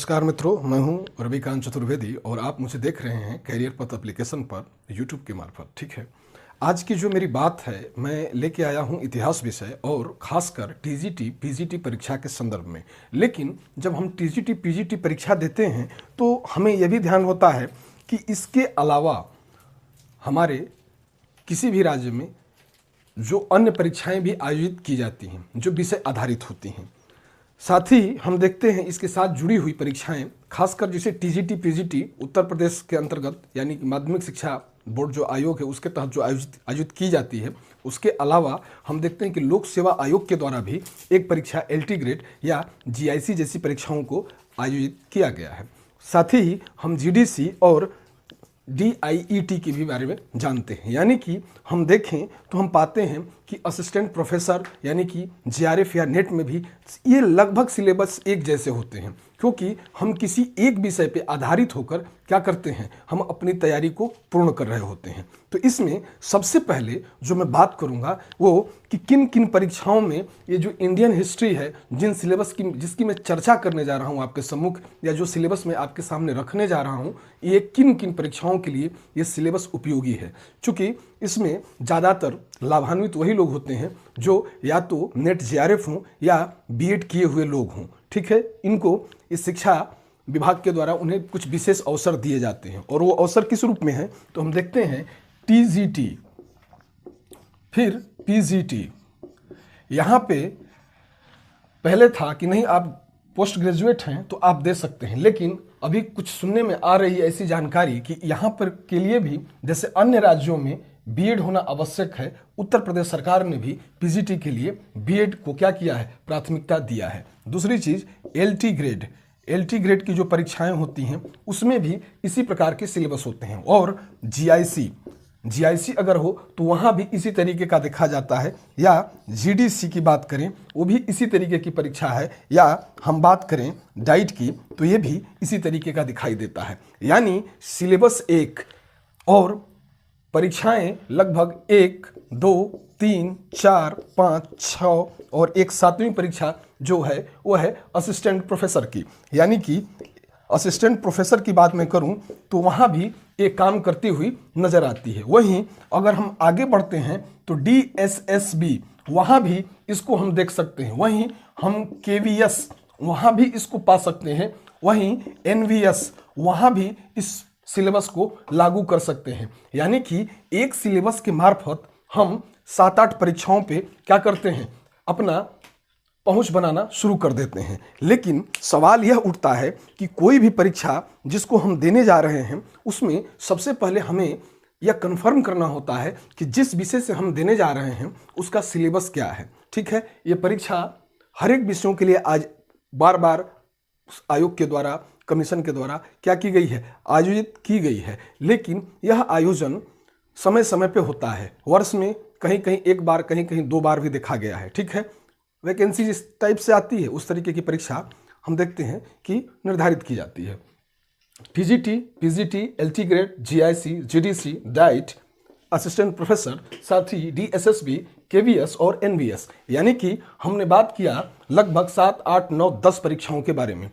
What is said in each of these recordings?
नमस्कार मित्रों, मैं हूं रविकांत चतुर्वेदी और आप मुझे देख रहे हैं कैरियर पथ एप्लीकेशन पर यूट्यूब के मार्फत। ठीक है, आज की जो मेरी बात है, मैं लेके आया हूं इतिहास विषय और खासकर टीजीटी पीजीटी परीक्षा के संदर्भ में। लेकिन जब हम टीजीटी पीजीटी परीक्षा देते हैं तो हमें यह भी ध्यान होता है कि इसके अलावा हमारे किसी भी राज्य में जो अन्य परीक्षाएं भी आयोजित की जाती हैं जो विषय आधारित होती हैं। साथ ही हम देखते हैं इसके साथ जुड़ी हुई परीक्षाएं, खासकर जिसे टीजीटी पीजीटी उत्तर प्रदेश के अंतर्गत यानी कि माध्यमिक शिक्षा बोर्ड जो आयोग है उसके तहत जो आयोजित की जाती है। उसके अलावा हम देखते हैं कि लोक सेवा आयोग के द्वारा भी एक परीक्षा एलटी ग्रेड या जीआईसी जैसी परीक्षाओं को आयोजित किया गया है। साथ ही हम जीडीसी और डीआईईटी के भी बारे में जानते हैं। यानी कि हम देखें तो हम पाते हैं कि असिस्टेंट प्रोफेसर यानी कि जेआरएफ या नेट में भी ये लगभग सिलेबस एक जैसे होते हैं, क्योंकि हम किसी एक विषय पे आधारित होकर क्या करते हैं, हम अपनी तैयारी को पूर्ण कर रहे होते हैं। तो इसमें सबसे पहले जो मैं बात करूंगा वो कि किन किन परीक्षाओं में ये जो इंडियन हिस्ट्री है, जिन सिलेबस की जिसकी मैं चर्चा करने जा रहा हूं आपके सम्मुख, या जो सिलेबस मैं आपके सामने रखने जा रहा हूं, ये किन किन परीक्षाओं के लिए ये सिलेबस उपयोगी है। चूंकि इसमें ज़्यादातर लाभान्वित वही लोग होते हैं जो या तो नेट जेआरएफ हों या बीएड किए हुए लोग हों। ठीक है, इनको इस शिक्षा विभाग के द्वारा उन्हें कुछ विशेष अवसर दिए जाते हैं। और वो अवसर किस रूप में है तो हम देखते हैं टीजीटी, फिर पीजीटी। यहाँ पे पहले था कि नहीं आप पोस्ट ग्रेजुएट हैं तो आप दे सकते हैं, लेकिन अभी कुछ सुनने में आ रही है ऐसी जानकारी कि यहाँ पर के लिए भी जैसे अन्य राज्यों में बीएड होना आवश्यक है, उत्तर प्रदेश सरकार ने भी पीजीटी के लिए बीएड को क्या किया है, प्राथमिकता दिया है। दूसरी चीज एलटी ग्रेड की जो परीक्षाएं होती हैं उसमें भी इसी प्रकार के सिलेबस होते हैं। और जीआईसी अगर हो तो वहां भी इसी तरीके का देखा जाता है, या जीडीसी की बात करें वो भी इसी तरीके की परीक्षा है, या हम बात करें डाइट की तो ये भी इसी तरीके का दिखाई देता है। यानी सिलेबस एक और परीक्षाएं लगभग 1, 2, 3, 4, 5, 6 और एक 7वीं परीक्षा जो है वो है असिस्टेंट प्रोफेसर की। यानी कि असिस्टेंट प्रोफेसर की बात मैं करूं तो वहां भी एक काम करती हुई नजर आती है। वहीं अगर हम आगे बढ़ते हैं तो डीएसएसबी, वहां भी इसको हम देख सकते हैं। वहीं हम केवीएस, वहां भी इसको पा सकते हैं। वहीं एनवीएस, वहां भी इस सिलेबस को लागू कर सकते हैं। यानी कि एक सिलेबस के मार्फत हम 7-8 परीक्षाओं पे क्या करते हैं, अपना पहुंच बनाना शुरू कर देते हैं। लेकिन सवाल यह उठता है कि कोई भी परीक्षा जिसको हम देने जा रहे हैं उसमें सबसे पहले हमें यह कन्फर्म करना होता है कि जिस विषय से हम देने जा रहे हैं उसका सिलेबस क्या है। ठीक है, यह परीक्षा हर एक विषयों के लिए आज बार बार आयोग के द्वारा, कमीशन के द्वारा क्या की गई है, आयोजित की गई है। लेकिन यह आयोजन समय समय पे होता है, वर्ष में कहीं कहीं एक बार, कहीं कहीं 2 बार भी देखा गया है। ठीक है, वैकेंसी जिस टाइप से आती है उस तरीके की परीक्षा हम देखते हैं कि निर्धारित की जाती है। TGT, PGT, LT grade, GIC, GDC, DIET, assistant professor, साथ ही डीएसएसबी, केवीएस और एनवीएस। यानी कि हमने बात किया लगभग 7, 8, 9, 10 परीक्षाओं के बारे में।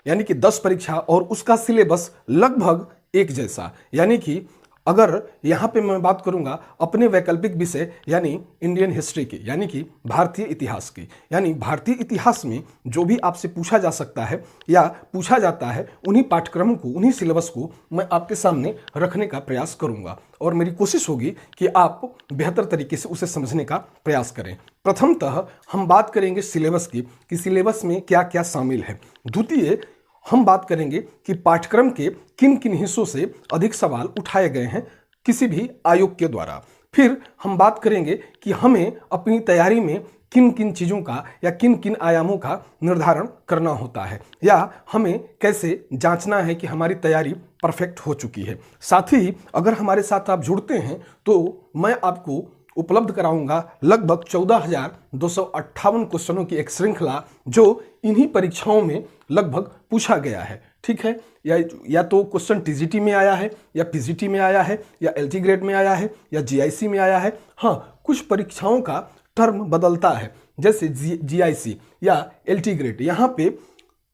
यानी कि 10 परीक्षा और उसका सिलेबस लगभग एक जैसा। यानी कि अगर यहाँ पे मैं बात करूंगा अपने वैकल्पिक विषय यानी इंडियन हिस्ट्री की, यानी कि भारतीय इतिहास की, यानी भारतीय इतिहास में जो भी आपसे पूछा जा सकता है या पूछा जाता है, उन्हीं पाठ्यक्रम को, उन्हीं सिलेबस को मैं आपके सामने रखने का प्रयास करूंगा। और मेरी कोशिश होगी कि आप बेहतर तरीके से उसे समझने का प्रयास करें। प्रथमतः हम बात करेंगे सिलेबस की कि सिलेबस में क्या क्या शामिल है। द्वितीय हम बात करेंगे कि पाठ्यक्रम के किन किन हिस्सों से अधिक सवाल उठाए गए हैं किसी भी आयोग के द्वारा। फिर हम बात करेंगे कि हमें अपनी तैयारी में किन किन चीज़ों का या किन किन आयामों का निर्धारण करना होता है, या हमें कैसे जांचना है कि हमारी तैयारी परफेक्ट हो चुकी है। साथ ही अगर हमारे साथ आप जुड़ते हैं तो मैं आपको उपलब्ध कराऊंगा लगभग 14,258 क्वेश्चनों की एक श्रृंखला जो इन्हीं परीक्षाओं में लगभग पूछा गया है। ठीक है, या तो क्वेश्चन टीजीटी में आया है, या पीजीटी में आया है, या एलटी ग्रेड में आया है, या जीआईसी में आया है। हाँ, कुछ परीक्षाओं का टर्म बदलता है, जैसे जीआईसी या एलटी ग्रेड। यहाँ पे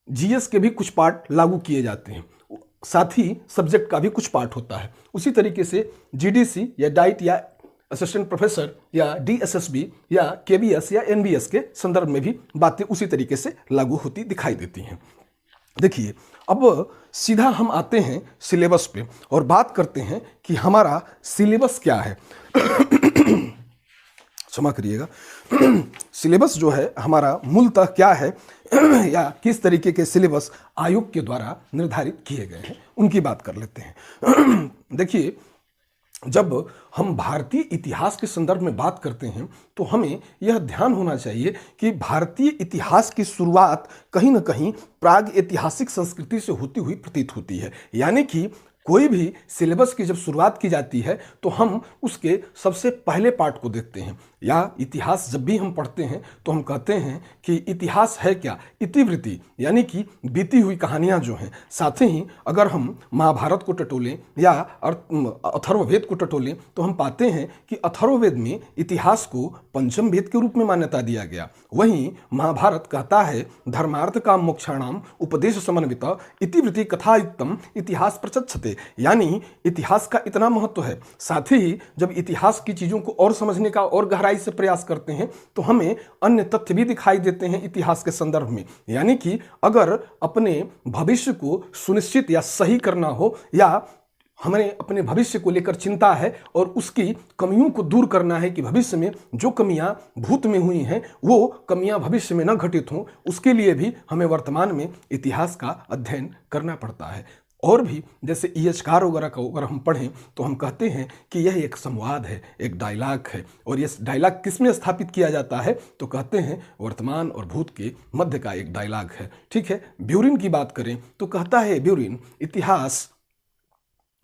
जीएस के भी कुछ पार्ट लागू किए जाते हैं, साथ ही सब्जेक्ट का भी कुछ पार्ट होता है। उसी तरीके से जीडीसी या डाइट या असिस्टेंट प्रोफेसर या डीएसएसबी या केबीएस या एनबीएस के संदर्भ में भी बातें उसी तरीके से लागू होती दिखाई देती हैं। देखिए, अब सीधा हम आते हैं सिलेबस पे और बात करते हैं कि हमारा सिलेबस क्या है। क्षमा करिएगा। सिलेबस जो है हमारा मूलतः क्या है या किस तरीके के सिलेबस आयोग के द्वारा निर्धारित किए गए हैं, उनकी बात कर लेते हैं। देखिए, जब हम भारतीय इतिहास के संदर्भ में बात करते हैं तो हमें यह ध्यान होना चाहिए कि भारतीय इतिहास की शुरुआत कहीं ना कहीं प्राग ऐतिहासिक संस्कृति से होती हुई प्रतीत होती है। यानी कि कोई भी सिलेबस की जब शुरुआत की जाती है तो हम उसके सबसे पहले पार्ट को देखते हैं, या इतिहास जब भी हम पढ़ते हैं तो हम कहते हैं कि इतिहास है क्या, इतिवृत्ति, यानी कि बीती हुई कहानियां जो हैं। साथ ही अगर हम महाभारत को टटोलें या अथर्ववेद को टटोलें तो हम पाते हैं कि अथर्ववेद में इतिहास को पंचम वेद के रूप में मान्यता दिया गया। वहीं महाभारत कहता है धर्मार्थ काम मोक्षाणाम उपदेश समन्वित इतिवृत्ति कथायुक्तम इतिहास प्रचक्षते, यानी इतिहास का इतना महत्व है। साथ ही जब इतिहास की चीजों को और समझने का और गहराई से प्रयास करते हैं तो हमें अन्य तथ्य भी दिखाई देते हैं इतिहास के संदर्भ में। यानी कि अगर अपने भविष्य को सुनिश्चित या सही करना हो, या हमें अपने भविष्य को लेकर चिंता है और उसकी कमियों को दूर करना है कि भविष्य में जो कमियां भूत में हुई हैं वो कमियां भविष्य में न घटित हों, उसके लिए भी हमें वर्तमान में इतिहास का अध्ययन करना पड़ता है। और भी जैसे ईएचकार वगैरह को अगर हम पढ़ें तो हम कहते हैं कि यह एक संवाद है, एक डायलॉग है, और यह डायलॉग किस में स्थापित किया जाता है तो कहते हैं वर्तमान और भूत के मध्य का एक डायलॉग है। ठीक है, ब्यूरिन की बात करें तो कहता है ब्यूरिन इतिहास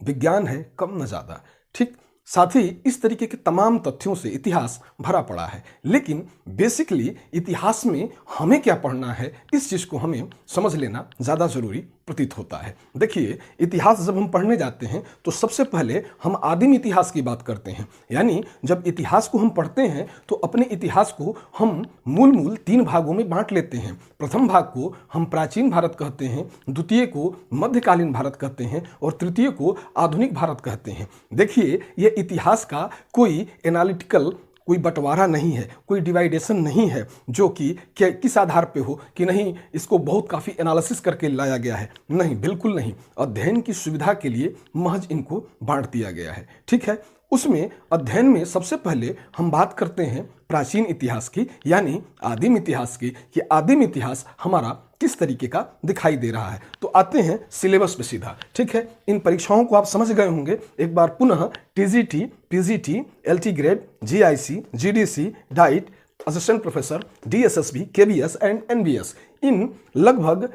विज्ञान है कम न ज्यादा। ठीक, साथ ही इस तरीके के तमाम तथ्यों से इतिहास भरा पड़ा है। लेकिन बेसिकली इतिहास में हमें क्या पढ़ना है, इस चीज को हमें समझ लेना ज्यादा जरूरी प्रतीत होता है। देखिए, इतिहास जब हम पढ़ने जाते हैं तो सबसे पहले हम आदिम इतिहास की बात करते हैं। यानी जब इतिहास को हम पढ़ते हैं तो अपने इतिहास को हम मूल 3 भागों में बांट लेते हैं। प्रथम भाग को हम प्राचीन भारत कहते हैं, द्वितीय को मध्यकालीन भारत कहते हैं और तृतीय को आधुनिक भारत कहते हैं। देखिए, ये इतिहास का कोई एनालिटिकल कोई बंटवारा नहीं है, कोई डिवाइडेशन नहीं है जो कि किस आधार पे हो कि नहीं इसको बहुत काफ़ी एनालिसिस करके लाया गया है। नहीं, बिल्कुल नहीं। अध्ययन की सुविधा के लिए महज इनको बांट दिया गया है। ठीक है, उसमें अध्ययन में सबसे पहले हम बात करते हैं प्राचीन इतिहास की, यानी आदिम इतिहास की, कि आदिम इतिहास हमारा किस तरीके का दिखाई दे रहा है। तो आते हैं सिलेबस पे सीधा। ठीक है, इन परीक्षाओं को आप समझ गए होंगे। एक बार पुनः TGT, PGT, LT grade, GIC, GDC, DIET, assistant professor, DSSB, KBS and NBS, इन लगभग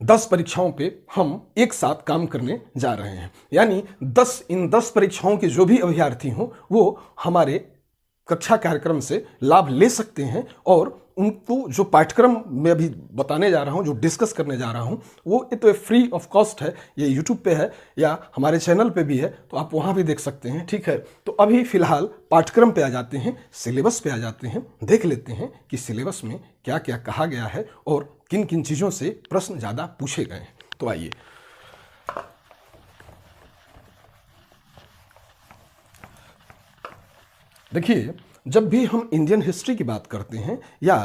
10 परीक्षाओं पे हम एक साथ काम करने जा रहे हैं। यानी 10 परीक्षाओं के जो भी अभ्यर्थी हों वो हमारे कक्षा कार्यक्रम से लाभ ले सकते हैं, और उनको जो पाठ्यक्रम मैं अभी बताने जा रहा हूं, जो डिस्कस करने जा रहा हूं, वो तो फ्री ऑफ कॉस्ट है। ये यूट्यूब पे है या हमारे चैनल पे भी है, तो आप वहां भी देख सकते हैं। ठीक है, तो अभी फिलहाल पाठ्यक्रम पे आ जाते हैं, सिलेबस पे आ जाते हैं, देख लेते हैं कि सिलेबस में क्या क्या कहा गया है और किन किन चीज़ों से प्रश्न ज़्यादा पूछे गए हैं। तो आइए, देखिए, जब भी हम इंडियन हिस्ट्री की बात करते हैं या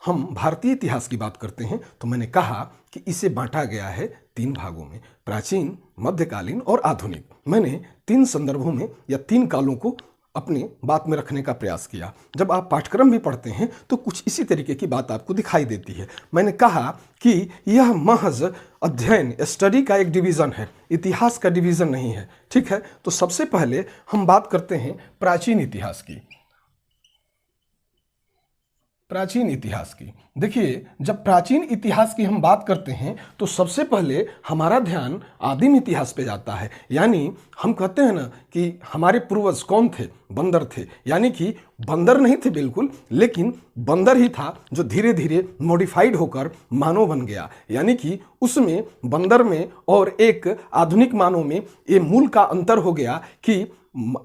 हम भारतीय इतिहास की बात करते हैं तो मैंने कहा कि इसे बांटा गया है 3 भागों में, प्राचीन, मध्यकालीन और आधुनिक। मैंने 3 संदर्भों में या 3 कालों को अपनी बात में रखने का प्रयास किया। जब आप पाठ्यक्रम भी पढ़ते हैं तो कुछ इसी तरीके की बात आपको दिखाई देती है। मैंने कहा कि यह महज अध्ययन, स्टडी का एक डिवीज़न है, इतिहास का डिवीज़न नहीं है। ठीक है, तो सबसे पहले हम बात करते हैं प्राचीन इतिहास की। प्राचीन इतिहास की, देखिए, जब प्राचीन इतिहास की हम बात करते हैं तो सबसे पहले हमारा ध्यान आदिम इतिहास पे जाता है। यानी हम कहते हैं ना कि हमारे पूर्वज कौन थे, बंदर थे। यानी कि बंदर नहीं थे बिल्कुल, लेकिन बंदर ही था जो धीरे धीरे मॉडिफाइड होकर मानव बन गया। यानी कि उसमें, बंदर में और एक आधुनिक मानव में ये मूल का अंतर हो गया कि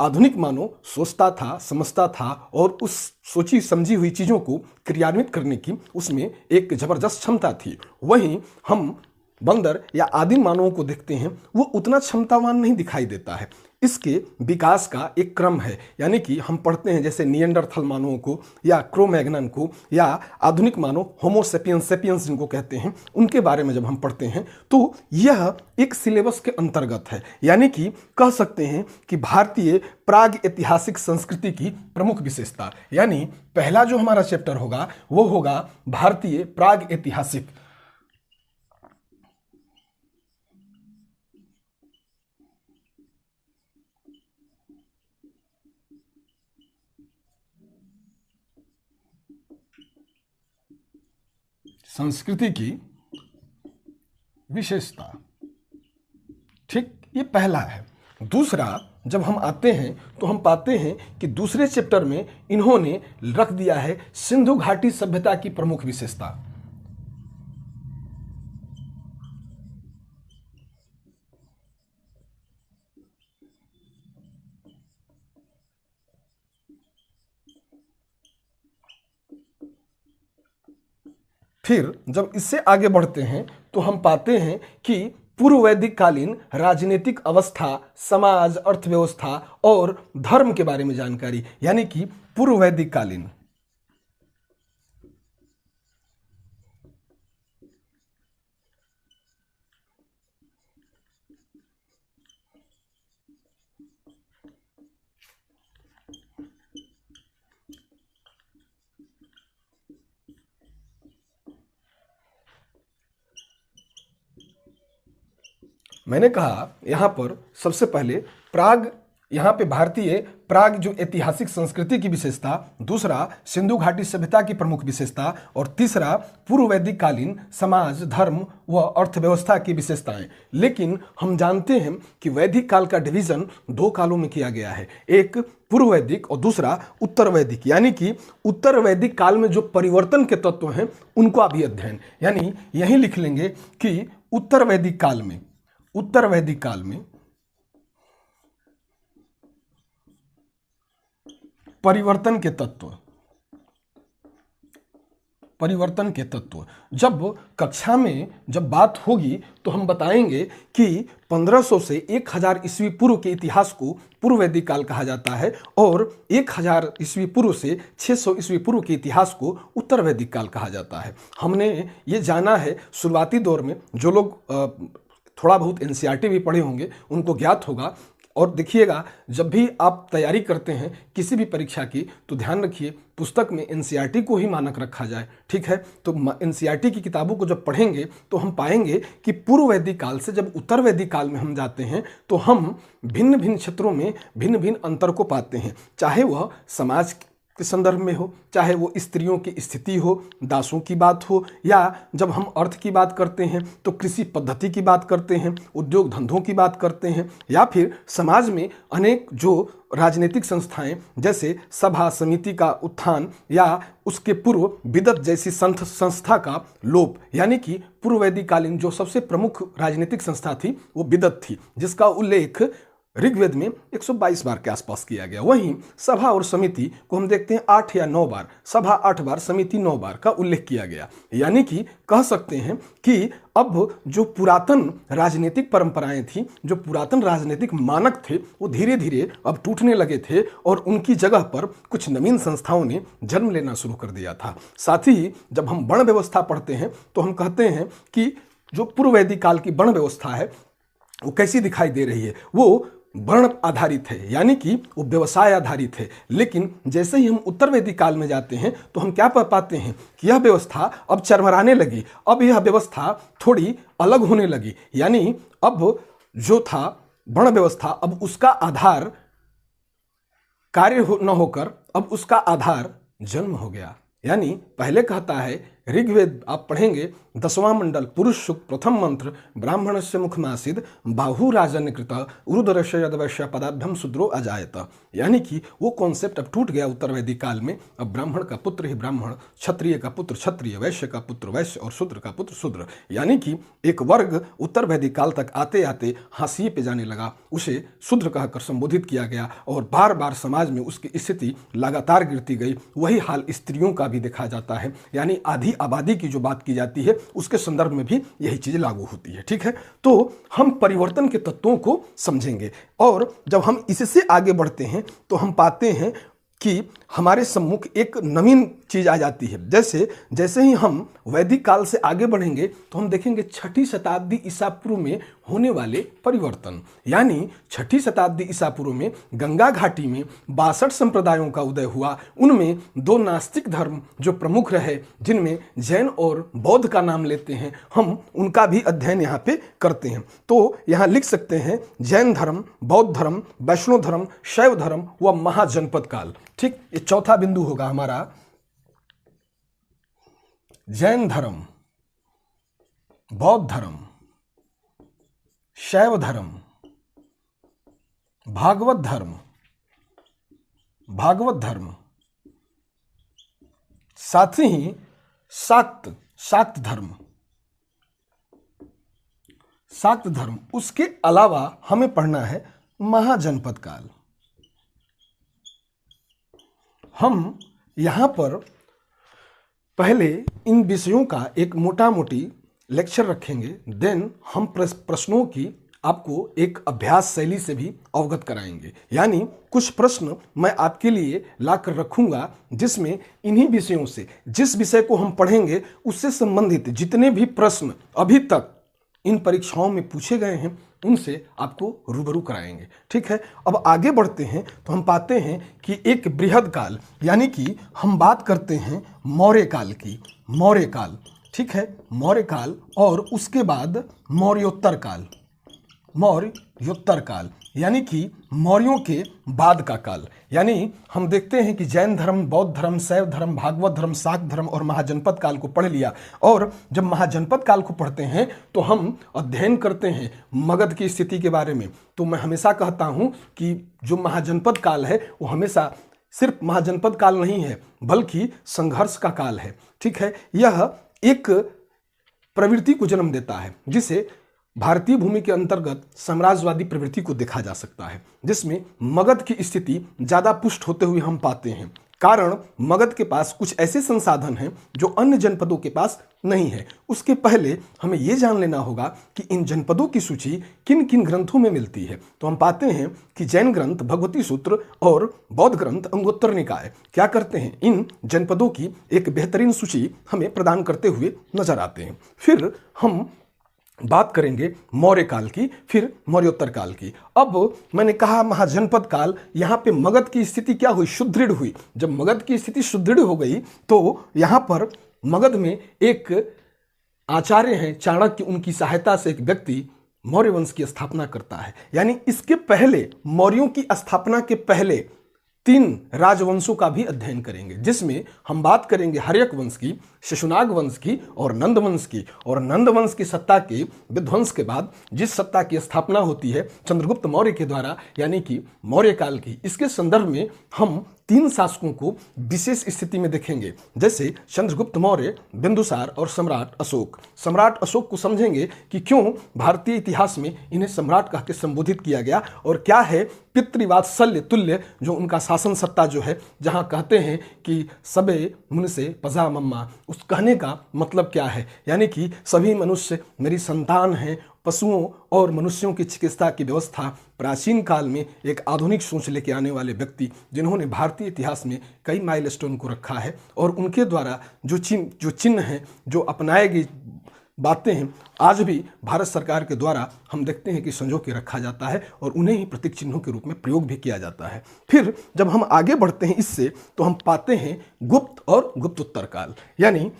आधुनिक मानव सोचता था, समझता था और उस सोची समझी हुई चीज़ों को क्रियान्वित करने की उसमें एक जबरदस्त क्षमता थी। वहीं हम बंदर या आदिम मानवों को देखते हैं, वो उतना क्षमतावान नहीं दिखाई देता है। इसके विकास का एक क्रम है, यानी कि हम पढ़ते हैं जैसे निएंडरथल मानवों को या क्रोमैग्नन को या आधुनिक मानव होमो सेपियंस सेपियंस जिनको कहते हैं, उनके बारे में जब हम पढ़ते हैं तो यह एक सिलेबस के अंतर्गत है। यानी कि कह सकते हैं कि भारतीय प्राग ऐतिहासिक संस्कृति की प्रमुख विशेषता, यानी पहला जो हमारा चैप्टर होगा वो होगा भारतीय प्राग ऐतिहासिक संस्कृति की विशेषता। ठीक, ये पहला है। दूसरा, जब हम आते हैं तो हम पाते हैं कि दूसरे चैप्टर में इन्होंने रख दिया है सिंधु घाटी सभ्यता की प्रमुख विशेषता। फिर जब इससे आगे बढ़ते हैं तो हम पाते हैं कि पूर्व वैदिक कालीन राजनीतिक अवस्था, समाज, अर्थव्यवस्था और धर्म के बारे में जानकारी, यानी कि पूर्व वैदिक कालीन। मैंने कहा यहाँ पर सबसे पहले प्राग, यहाँ पे भारतीय प्राग जो ऐतिहासिक संस्कृति की विशेषता, दूसरा सिंधु घाटी सभ्यता की प्रमुख विशेषता और तीसरा पूर्व वैदिक कालीन समाज, धर्म व अर्थव्यवस्था की विशेषताएं। लेकिन हम जानते हैं कि वैदिक काल का डिवीजन दो कालों में किया गया है, एक पूर्व वैदिक और दूसरा उत्तर वैदिक। यानी कि उत्तर वैदिक काल में जो परिवर्तन के तत्व हैं उनको भी अध्ययन, यानी यही लिख लेंगे कि उत्तर वैदिक काल में परिवर्तन के तत्व। जब कक्षा में जब बात होगी तो हम बताएंगे कि 1500 से 1000 ईस्वी पूर्व के इतिहास को पूर्व वैदिक काल कहा जाता है और 1000 ईस्वी पूर्व से 600 ईस्वी पूर्व के इतिहास को उत्तर वैदिक काल कहा जाता है। हमने ये जाना है शुरुआती दौर में, जो लोग थोड़ा बहुत एनसीईआरटी भी पढ़े होंगे उनको ज्ञात होगा। और देखिएगा, जब भी आप तैयारी करते हैं किसी भी परीक्षा की तो ध्यान रखिए पुस्तक में एनसीईआरटी को ही मानक रखा जाए। ठीक है, तो एनसीईआरटी की किताबों को जब पढ़ेंगे तो हम पाएंगे कि पूर्व वैदिक काल से जब उत्तर वैदिक काल में हम जाते हैं तो हम भिन्न भिन्न क्षेत्रों में भिन्न भिन्न अंतर को पाते हैं, चाहे वह समाज के संदर्भ में हो, चाहे वो स्त्रियों की स्थिति हो, दासों की बात हो, या जब हम अर्थ की बात करते हैं तो कृषि पद्धति की बात करते हैं, उद्योग धंधों की बात करते हैं, या फिर समाज में अनेक जो राजनीतिक संस्थाएं जैसे सभा समिति का उत्थान या उसके पूर्व विदत जैसी संस्था का लोप। यानी कि पूर्व वैदिक कालीन जो सबसे प्रमुख राजनीतिक संस्था थी वो विदत थी, जिसका उल्लेख ऋग्वेद में 122 बार के आसपास किया गया। वहीं सभा और समिति को हम देखते हैं 8 या 9 बार, सभा 8 बार, समिति 9 बार का उल्लेख किया गया। यानी कि कह सकते हैं कि अब जो पुरातन राजनीतिक परंपराएं थी, जो पुरातन राजनीतिक मानक थे, वो धीरे धीरे अब टूटने लगे थे और उनकी जगह पर कुछ नवीन संस्थाओं ने जन्म लेना शुरू कर दिया था। साथ ही जब हम वर्ण व्यवस्था पढ़ते हैं तो हम कहते हैं कि जो पूर्व वैदिक काल की वर्ण व्यवस्था है वो कैसी दिखाई दे रही है, वो वर्ण आधारित है, यानी कि वो व्यवसाय आधारित है। लेकिन जैसे ही हम उत्तर वैदिक काल में जाते हैं तो हम क्या पाते हैं कि यह व्यवस्था अब चरमराने लगी, अब यह व्यवस्था थोड़ी अलग होने लगी। यानी अब जो था वर्ण व्यवस्था, अब उसका आधार कार्य न होकर अब उसका आधार जन्म हो गया। यानी पहले कहता है ऋग्वेद आप पढ़ेंगे 10वां मंडल पुरुष सूक्त प्रथम मंत्र ब्राह्मणस्य मुखमासीद बाहु राजन्यकृत उरुदरस्य यदवश्य पदाभ्यम शूद्रो अजायत, यानी कि वो कॉन्सेप्ट अब टूट गया उत्तर वैदिक काल में। अब ब्राह्मण का पुत्र ही ब्राह्मण, क्षत्रिय का पुत्र क्षत्रिय, वैश्य का पुत्र वैश्य और शूद्र का पुत्र शूद्र, यानी कि एक वर्ग उत्तर वैदिक काल तक आते आते हाशिए पे जाने लगा, उसे शूद्र कहकर संबोधित किया गया और बार बार समाज में उसकी स्थिति लगातार गिरती गई। वही हाल स्त्रियों का भी देखा जाता है, यानी आधी आबादी की जो बात की जाती है उसके संदर्भ में भी यही चीज लागू होती है। ठीक है, तो हम परिवर्तन के तत्वों को समझेंगे और जब हम इससे आगे बढ़ते हैं तो हम पाते हैं कि हमारे सम्मुख एक नवीन चीज आ जाती है। जैसे जैसे ही हम वैदिक काल से आगे बढ़ेंगे तो हम देखेंगे 6ठी शताब्दी ईसा पूर्व में होने वाले परिवर्तन, यानी 6ठी शताब्दी ईसा पूर्व में गंगा घाटी में 62 संप्रदायों का उदय हुआ। उनमें 2 नास्तिक धर्म जो प्रमुख रहे, जिनमें जैन और बौद्ध का नाम लेते हैं, हम उनका भी अध्ययन यहाँ पे करते हैं। तो यहाँ लिख सकते हैं जैन धर्म, बौद्ध धर्म, वैष्णव धर्म, शैव धर्म व महाजनपद काल। ठीक, ये चौथा बिंदु होगा हमारा। जैन धर्म, बौद्ध धर्म, शैव धर्म, भागवत धर्म, साथ ही शाक्त धर्म, उसके अलावा हमें पढ़ना है महाजनपद काल। हम यहां पर पहले इन विषयों का एक मोटा मोटी लेक्चर रखेंगे, देन हम प्रश्नों की आपको एक अभ्यास शैली से भी अवगत कराएंगे। यानी कुछ प्रश्न मैं आपके लिए लाकर रखूंगा जिसमें इन्हीं विषयों से, जिस विषय को हम पढ़ेंगे उससे संबंधित जितने भी प्रश्न अभी तक इन परीक्षाओं में पूछे गए हैं उनसे आपको रूबरू कराएंगे। ठीक है, अब आगे बढ़ते हैं तो हम पाते हैं कि एक बृहद काल, यानी कि हम बात करते हैं मौर्य काल की। मौर्य काल, ठीक है, मौर्य काल और उसके बाद मौर्योत्तर काल, यानी कि मौर्यों के बाद का काल। यानी हम देखते हैं कि जैन धर्म, बौद्ध धर्म, शैव धर्म, भागवत धर्म, शाक्त धर्म और महाजनपद काल को पढ़ लिया। और जब महाजनपद काल को पढ़ते हैं तो हम अध्ययन करते हैं मगध की स्थिति के बारे में। तो मैं हमेशा कहता हूं कि जो महाजनपद काल है वो हमेशा सिर्फ महाजनपद काल नहीं है बल्कि संघर्ष का काल है। ठीक है, यह एक प्रवृत्ति को जन्म देता है जिसे भारतीय भूमि के अंतर्गत साम्राज्यवादी प्रवृत्ति को देखा जा सकता है, जिसमें मगध की स्थिति ज्यादा पुष्ट होते हुए हम पाते हैं। कारण मगध के पास कुछ ऐसे संसाधन हैं जो अन्य जनपदों के पास नहीं है। उसके पहले हमें यह जान लेना होगा कि इन जनपदों की सूची किन किन ग्रंथों में मिलती है। तो हम पाते हैं कि जैन ग्रंथ भगवती सूत्र और बौद्ध ग्रंथ अंगोत्तर निकाय क्या करते हैं, इन जनपदों की एक बेहतरीन सूची हमें प्रदान करते हुए नजर आते हैं। फिर हम बात करेंगे मौर्य काल की, फिर मौर्योत्तर काल की। अब मैंने कहा महाजनपद काल, यहां पे मगध की स्थिति क्या हुई, सुदृढ़ हुई। जब मगध की स्थिति सुदृढ़ हो गई तो यहां पर मगध में एक आचार्य हैं चाणक्य, उनकी सहायता से एक व्यक्ति मौर्य वंश की स्थापना करता है। यानी इसके पहले, मौर्यों की स्थापना के पहले 3 राजवंशों का भी अध्ययन करेंगे, जिसमें हम बात करेंगे हर्यक वंश की, शिशुनाग वंश की और नंद वंश की। और नंद वंश की सत्ता के विध्वंस के बाद जिस सत्ता की स्थापना होती है चंद्रगुप्त मौर्य के द्वारा, यानी कि मौर्य काल की, इसके संदर्भ में हम 3 शासकों को विशेष स्थिति में देखेंगे, जैसे चंद्रगुप्त मौर्य, बिंदुसार और सम्राट अशोक। सम्राट अशोक को समझेंगे कि क्यों भारतीय इतिहास में इन्हें सम्राट कह के संबोधित किया गया और क्या है पितृवात्सल्य तुल्य जो उनका शासन सत्ता जो है, जहां कहते हैं कि सबे मुन से पजा मम्मा, उस कहने का मतलब क्या है, यानी कि सभी मनुष्य मेरी संतान हैं। पशुओं और मनुष्यों की चिकित्सा की व्यवस्था प्राचीन काल में एक आधुनिक सोच लेके आने वाले व्यक्ति, जिन्होंने भारतीय इतिहास में कई माइलस्टोन को रखा है और उनके द्वारा जो चिन्ह हैं, जो अपनाए गई बातें हैं, आज भी भारत सरकार के द्वारा हम देखते हैं कि संजो के रखा जाता है और उन्हें ही प्रतीक चिन्हों के रूप में प्रयोग भी किया जाता है। फिर जब हम आगे बढ़ते हैं इससे तो हम पाते हैं गुप्त और गुप्तोत्तर काल। यानी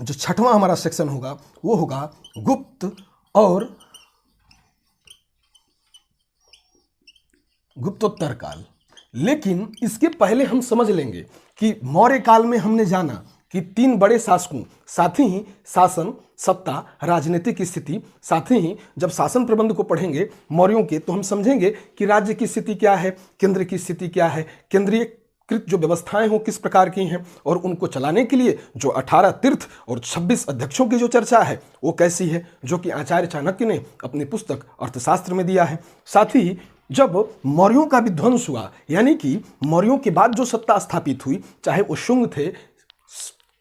जो 6वां हमारा सेक्शन होगा वो होगा गुप्त और गुप्तोत्तर काल। लेकिन इसके पहले हम समझ लेंगे कि मौर्य काल में हमने जाना कि 3 बड़े शासकों, साथ ही शासन, सत्ता, राजनीतिक स्थिति, साथ ही जब शासन प्रबंध को पढ़ेंगे मौर्यों के तो हम समझेंगे कि राज्य की स्थिति क्या है, केंद्र की स्थिति क्या है, केंद्रीय कृत जो व्यवस्थाएं हो किस प्रकार की हैं और उनको चलाने के लिए जो 18 तीर्थ और 26 अध्यक्षों की जो चर्चा है वो कैसी है, जो कि आचार्य चाणक्य ने अपनी पुस्तक अर्थशास्त्र में दिया है। साथ ही जब मौर्यों का विध्वंस हुआ, यानी कि मौर्यों के बाद जो सत्ता स्थापित हुई, चाहे वो शुंग थे,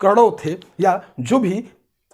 कौरव थे या जो भी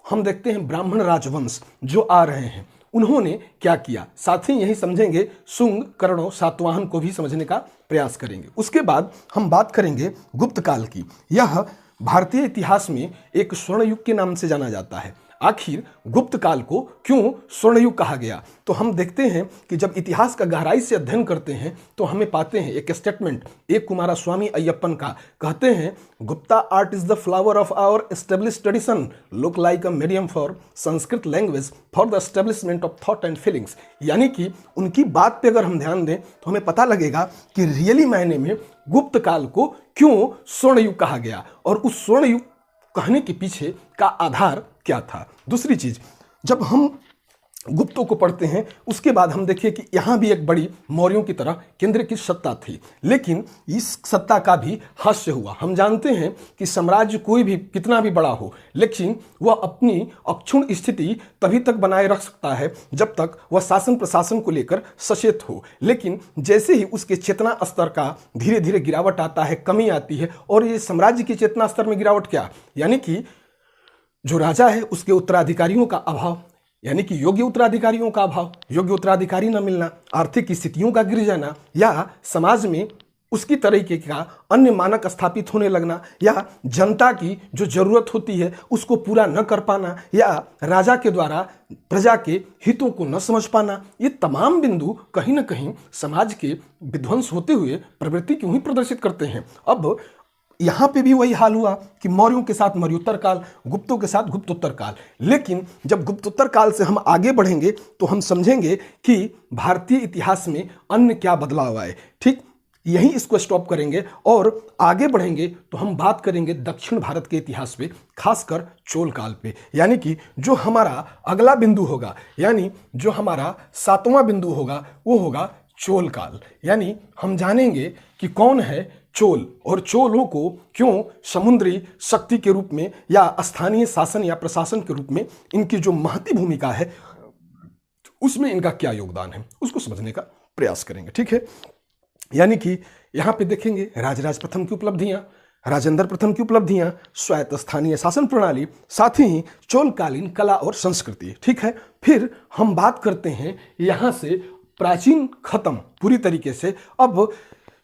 हम देखते हैं ब्राह्मण राजवंश जो आ रहे हैं, उन्होंने क्या किया, साथ ही यही समझेंगे शुंग, कौरव, सातवाहन को भी समझने का प्रयास करेंगे। उसके बाद हम बात करेंगे गुप्त काल की। यह भारतीय इतिहास में एक स्वर्ण युग के नाम से जाना जाता है। आखिर गुप्त काल को क्यों स्वर्ण युग कहा गया, तो हम देखते हैं कि जब इतिहास का गहराई से अध्ययन करते हैं तो हमें पाते हैं एक स्टेटमेंट एक कुमारस्वामी अय्यप्पन का, कहते हैं Gupta art is the flower of our established tradition, look like a medium for Sanskrit language for the establishment of thought and feelings. यानी कि उनकी बात पे अगर हम ध्यान दें तो हमें पता लगेगा कि रियली मायने में गुप्त काल को क्यों स्वर्ण युग कहा गया और उस स्वर्ण युग कहने के पीछे का आधार क्या था। दूसरी चीज, जब हम गुप्तों को पढ़ते हैं उसके बाद हम देखिए कि यहाँ भी एक बड़ी मौर्यों की तरह केंद्र की सत्ता थी, लेकिन इस सत्ता का भी हास्य हुआ। हम जानते हैं कि साम्राज्य कोई भी कितना भी बड़ा हो, लेकिन वह अपनी अक्षुण स्थिति तभी तक बनाए रख सकता है जब तक वह शासन प्रशासन को लेकर सचेत हो। लेकिन जैसे ही उसके चेतना स्तर का धीरे धीरे गिरावट आता है, कमी आती है, और ये साम्राज्य की चेतना स्तर में गिरावट क्या, यानी कि जो राजा है उसके उत्तराधिकारियों का अभाव, यानी कि योग्य उत्तराधिकारियों का अभाव, योग्य उत्तराधिकारी न मिलना, आर्थिक स्थितियों का गिर जाना, या समाज में उसकी तरीके का अन्य मानक स्थापित होने लगना, या जनता की जो जरूरत होती है उसको पूरा न कर पाना, या राजा के द्वारा प्रजा के हितों को न समझ पाना, ये तमाम बिंदु कहीं न कहीं समाज के विध्वंस होते हुए प्रवृत्ति क्यों ही प्रदर्शित करते हैं। अब यहां पे भी वही हाल हुआ कि मौर्यों के साथ मौर्योत्तर काल, गुप्तों के साथ गुप्तोत्तर काल। लेकिन जब गुप्तोत्तर काल से हम आगे बढ़ेंगे तो हम समझेंगे कि भारतीय इतिहास में अन्य क्या बदलाव आए। ठीक यहीं इसको स्टॉप करेंगे और आगे बढ़ेंगे तो हम बात करेंगे दक्षिण भारत के इतिहास पे, खासकर चोल काल पे। यानी कि जो हमारा अगला बिंदु होगा, यानी जो हमारा 7वां बिंदु होगा वो होगा चोल काल। यानी हम जानेंगे कि कौन है चोल और चोलों को क्यों समुद्री शक्ति के रूप में या स्थानीय शासन या प्रशासन के रूप में इनकी जो महती भूमिका है उसमें इनका क्या योगदान है उसको समझने का प्रयास करेंगे। ठीक है, यानी कि यहां पे देखेंगे राजराज प्रथम की उपलब्धियां, राजेंद्र प्रथम की उपलब्धियां, स्वायत्त स्थानीय शासन प्रणाली, साथ ही चोलकालीन कला और संस्कृति। ठीक है, फिर हम बात करते हैं यहां से प्राचीन खत्म पूरी तरीके से। अब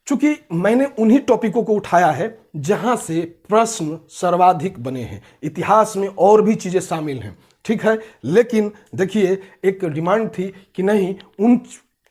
चूंकि मैंने उन्हीं टॉपिकों को उठाया है जहां से प्रश्न सर्वाधिक बने हैं, इतिहास में और भी चीजें शामिल हैं। ठीक है, लेकिन देखिए एक डिमांड थी कि नहीं उन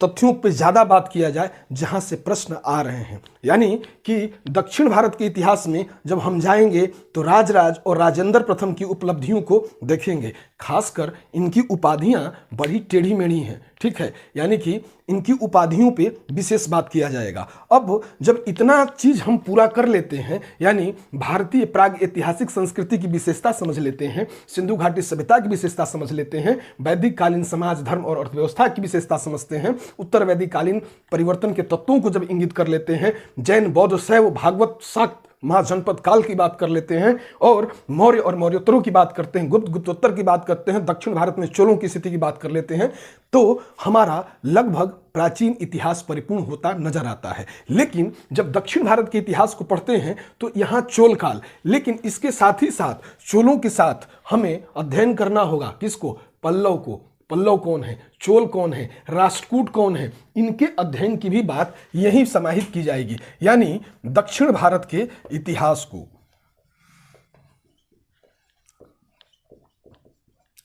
तथ्यों पे ज्यादा बात किया जाए जहां से प्रश्न आ रहे हैं। यानी कि दक्षिण भारत के इतिहास में जब हम जाएंगे तो राजराज और राजेंद्र प्रथम की उपलब्धियों को देखेंगे, खासकर इनकी उपाधियां बड़ी टेढ़ी मेढ़ी हैं। ठीक है, यानी कि इनकी उपाधियों पे विशेष बात किया जाएगा। अब जब इतना चीज हम पूरा कर लेते हैं, यानी भारतीय प्राग ऐतिहासिक संस्कृति की विशेषता समझ लेते हैं, सिंधु घाटी सभ्यता की विशेषता समझ लेते हैं, वैदिक कालीन समाज धर्म और अर्थव्यवस्था की विशेषता समझते हैं, उत्तर वैदिक कालीन परिवर्तन के तत्वों को जब इंगित कर लेते हैं, जैन बौद्ध शैव भागवत शाक्त महाजनपद काल की बात कर लेते हैं, और मौर्य और मौर्योत्तरों की बात करते हैं, गुप्त गुप्तोत्तर की बात करते हैं, दक्षिण भारत में चोलों की स्थिति की बात कर लेते हैं, तो हमारा लगभग प्राचीन इतिहास परिपूर्ण होता नजर आता है। लेकिन जब दक्षिण भारत के इतिहास को पढ़ते हैं तो यहाँ चोल काल, लेकिन इसके साथ ही साथ चोलों के साथ हमें अध्ययन करना होगा किसको, पल्लव को। पल्लव कौन है, चोल कौन है, राष्ट्रकूट कौन है, इनके अध्ययन की भी बात यहीं समाहित की जाएगी। यानी दक्षिण भारत के इतिहास को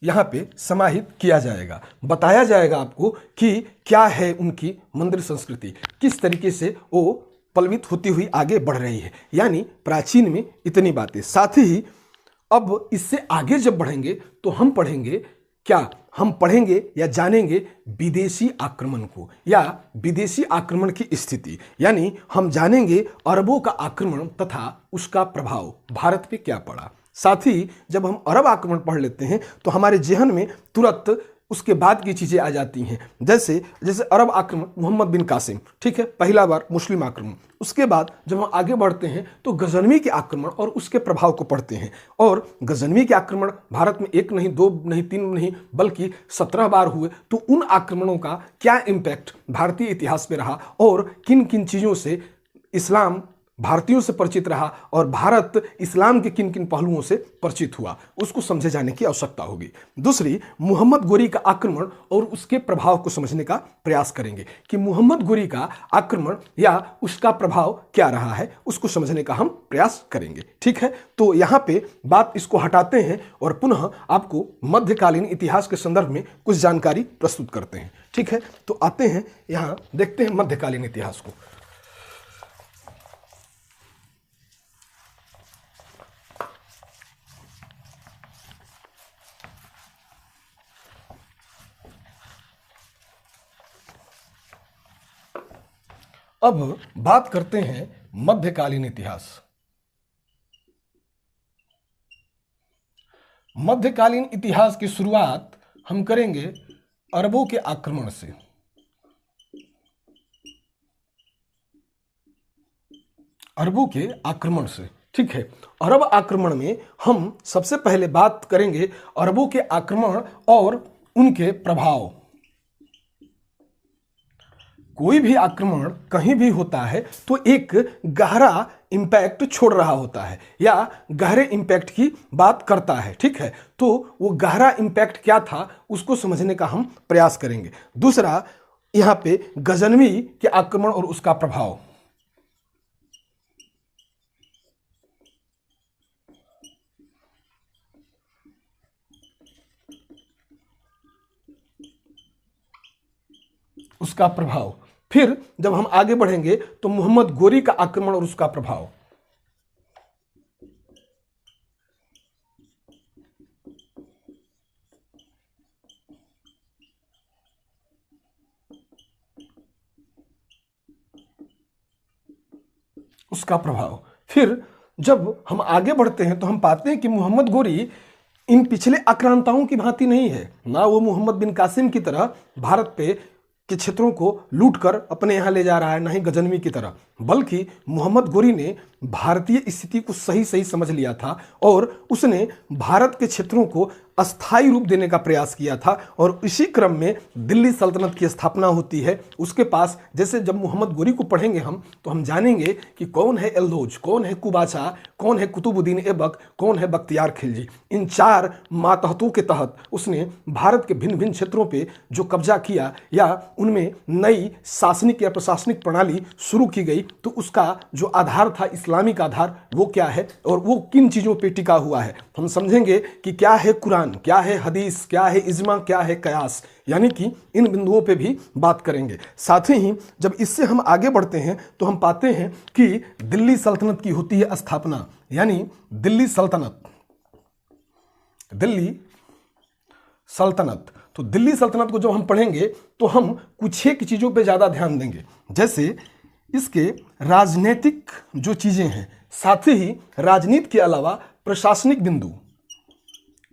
यहां पे समाहित किया जाएगा, बताया जाएगा आपको कि क्या है उनकी मंदिर संस्कृति, किस तरीके से वो पल्वित होती हुई आगे बढ़ रही है। यानी प्राचीन में इतनी बातें। साथ ही अब इससे आगे जब बढ़ेंगे तो हम पढ़ेंगे क्या, हम पढ़ेंगे या जानेंगे विदेशी आक्रमण को या विदेशी आक्रमण की स्थिति। यानी हम जानेंगे अरबों का आक्रमण तथा उसका प्रभाव भारत पे क्या पड़ा। साथ ही जब हम अरब आक्रमण पढ़ लेते हैं तो हमारे जहन में तुरंत उसके बाद की चीज़ें आ जाती हैं। जैसे जैसे अरब आक्रमण, मोहम्मद बिन कासिम, ठीक है, पहला बार मुस्लिम आक्रमण। उसके बाद जब हम आगे बढ़ते हैं तो गजनवी के आक्रमण और उसके प्रभाव को पढ़ते हैं। और गजनवी के आक्रमण भारत में 1 नहीं 2 नहीं 3 नहीं बल्कि 17 बार हुए। तो उन आक्रमणों का क्या इम्पैक्ट भारतीय इतिहास में रहा और किन किन चीज़ों से इस्लाम भारतीयों से परिचित रहा और भारत इस्लाम के किन किन पहलुओं से परिचित हुआ, उसको समझे जाने की आवश्यकता होगी। दूसरी, मोहम्मद गोरी का आक्रमण और उसके प्रभाव को समझने का प्रयास करेंगे कि मोहम्मद गोरी का आक्रमण या उसका प्रभाव क्या रहा है, उसको समझने का हम प्रयास करेंगे। ठीक है, तो यहाँ पे बात इसको हटाते हैं और पुनः आपको मध्यकालीन इतिहास के संदर्भ में कुछ जानकारी प्रस्तुत करते हैं। ठीक है, तो आते हैं यहाँ, देखते हैं मध्यकालीन इतिहास को। अब बात करते हैं मध्यकालीन इतिहास। मध्यकालीन इतिहास की शुरुआत हम करेंगे अरबों के आक्रमण से। अरबों के आक्रमण से, ठीक है। अरब आक्रमण में हम सबसे पहले बात करेंगे अरबों के आक्रमण और उनके प्रभाव। कोई भी आक्रमण कहीं भी होता है तो एक गहरा इंपैक्ट छोड़ रहा होता है या गहरे इंपैक्ट की बात करता है। ठीक है, तो वो गहरा इंपैक्ट क्या था उसको समझने का हम प्रयास करेंगे। दूसरा, यहाँ पे गजनवी के आक्रमण और उसका प्रभाव। उसका प्रभाव। फिर जब हम आगे बढ़ेंगे तो मोहम्मद गोरी का आक्रमण और उसका प्रभाव। उसका प्रभाव। फिर जब हम आगे बढ़ते हैं तो हम पाते हैं कि मोहम्मद गोरी इन पिछले आक्रांताओं की भांति नहीं है, ना वो मोहम्मद बिन कासिम की तरह भारत पे के क्षेत्रों को लूटकर अपने यहाँ ले जा रहा है, ना ही गजनवी की तरह, बल्कि मोहम्मद गोरी ने भारतीय स्थिति को सही सही समझ लिया था और उसने भारत के क्षेत्रों को अस्थायी रूप देने का प्रयास किया था। और इसी क्रम में दिल्ली सल्तनत की स्थापना होती है उसके पास। जैसे जब मोहम्मद गोरी को पढ़ेंगे हम तो हम जानेंगे कि कौन है एल्दोज, कौन है कुबाचा, कौन है कुतुबुद्दीन ऐबक, कौन है बख्तियार खिलजी। इन 4 मातहतों के तहत उसने भारत के भिन्न भिन्न क्षेत्रों पे जो कब्जा किया या उनमें नई शासनिक या प्रशासनिक प्रणाली शुरू की गई, तो उसका जो आधार था, इस्लामिक आधार, वो क्या है और वो किन चीज़ों पे टिका हुआ है। हम समझेंगे कि क्या है कुरान, क्या है हदीस, क्या है इज्मा, क्या है कयास, यानी कि इन बिंदुओं पे भी बात करेंगे। साथ ही जब इससे हम आगे बढ़ते हैं तो हम पाते हैं कि दिल्ली सल्तनत की होती है स्थापना, यानी दिल्ली सल्तनत। दिल्ली सल्तनत, तो दिल्ली सल्तनत को जब हम पढ़ेंगे तो हम कुछ एक चीज़ों पे ज़्यादा ध्यान देंगे, जैसे इसके राजनीतिक जो चीज़ें हैं, साथ ही राजनीति के अलावा प्रशासनिक बिंदु।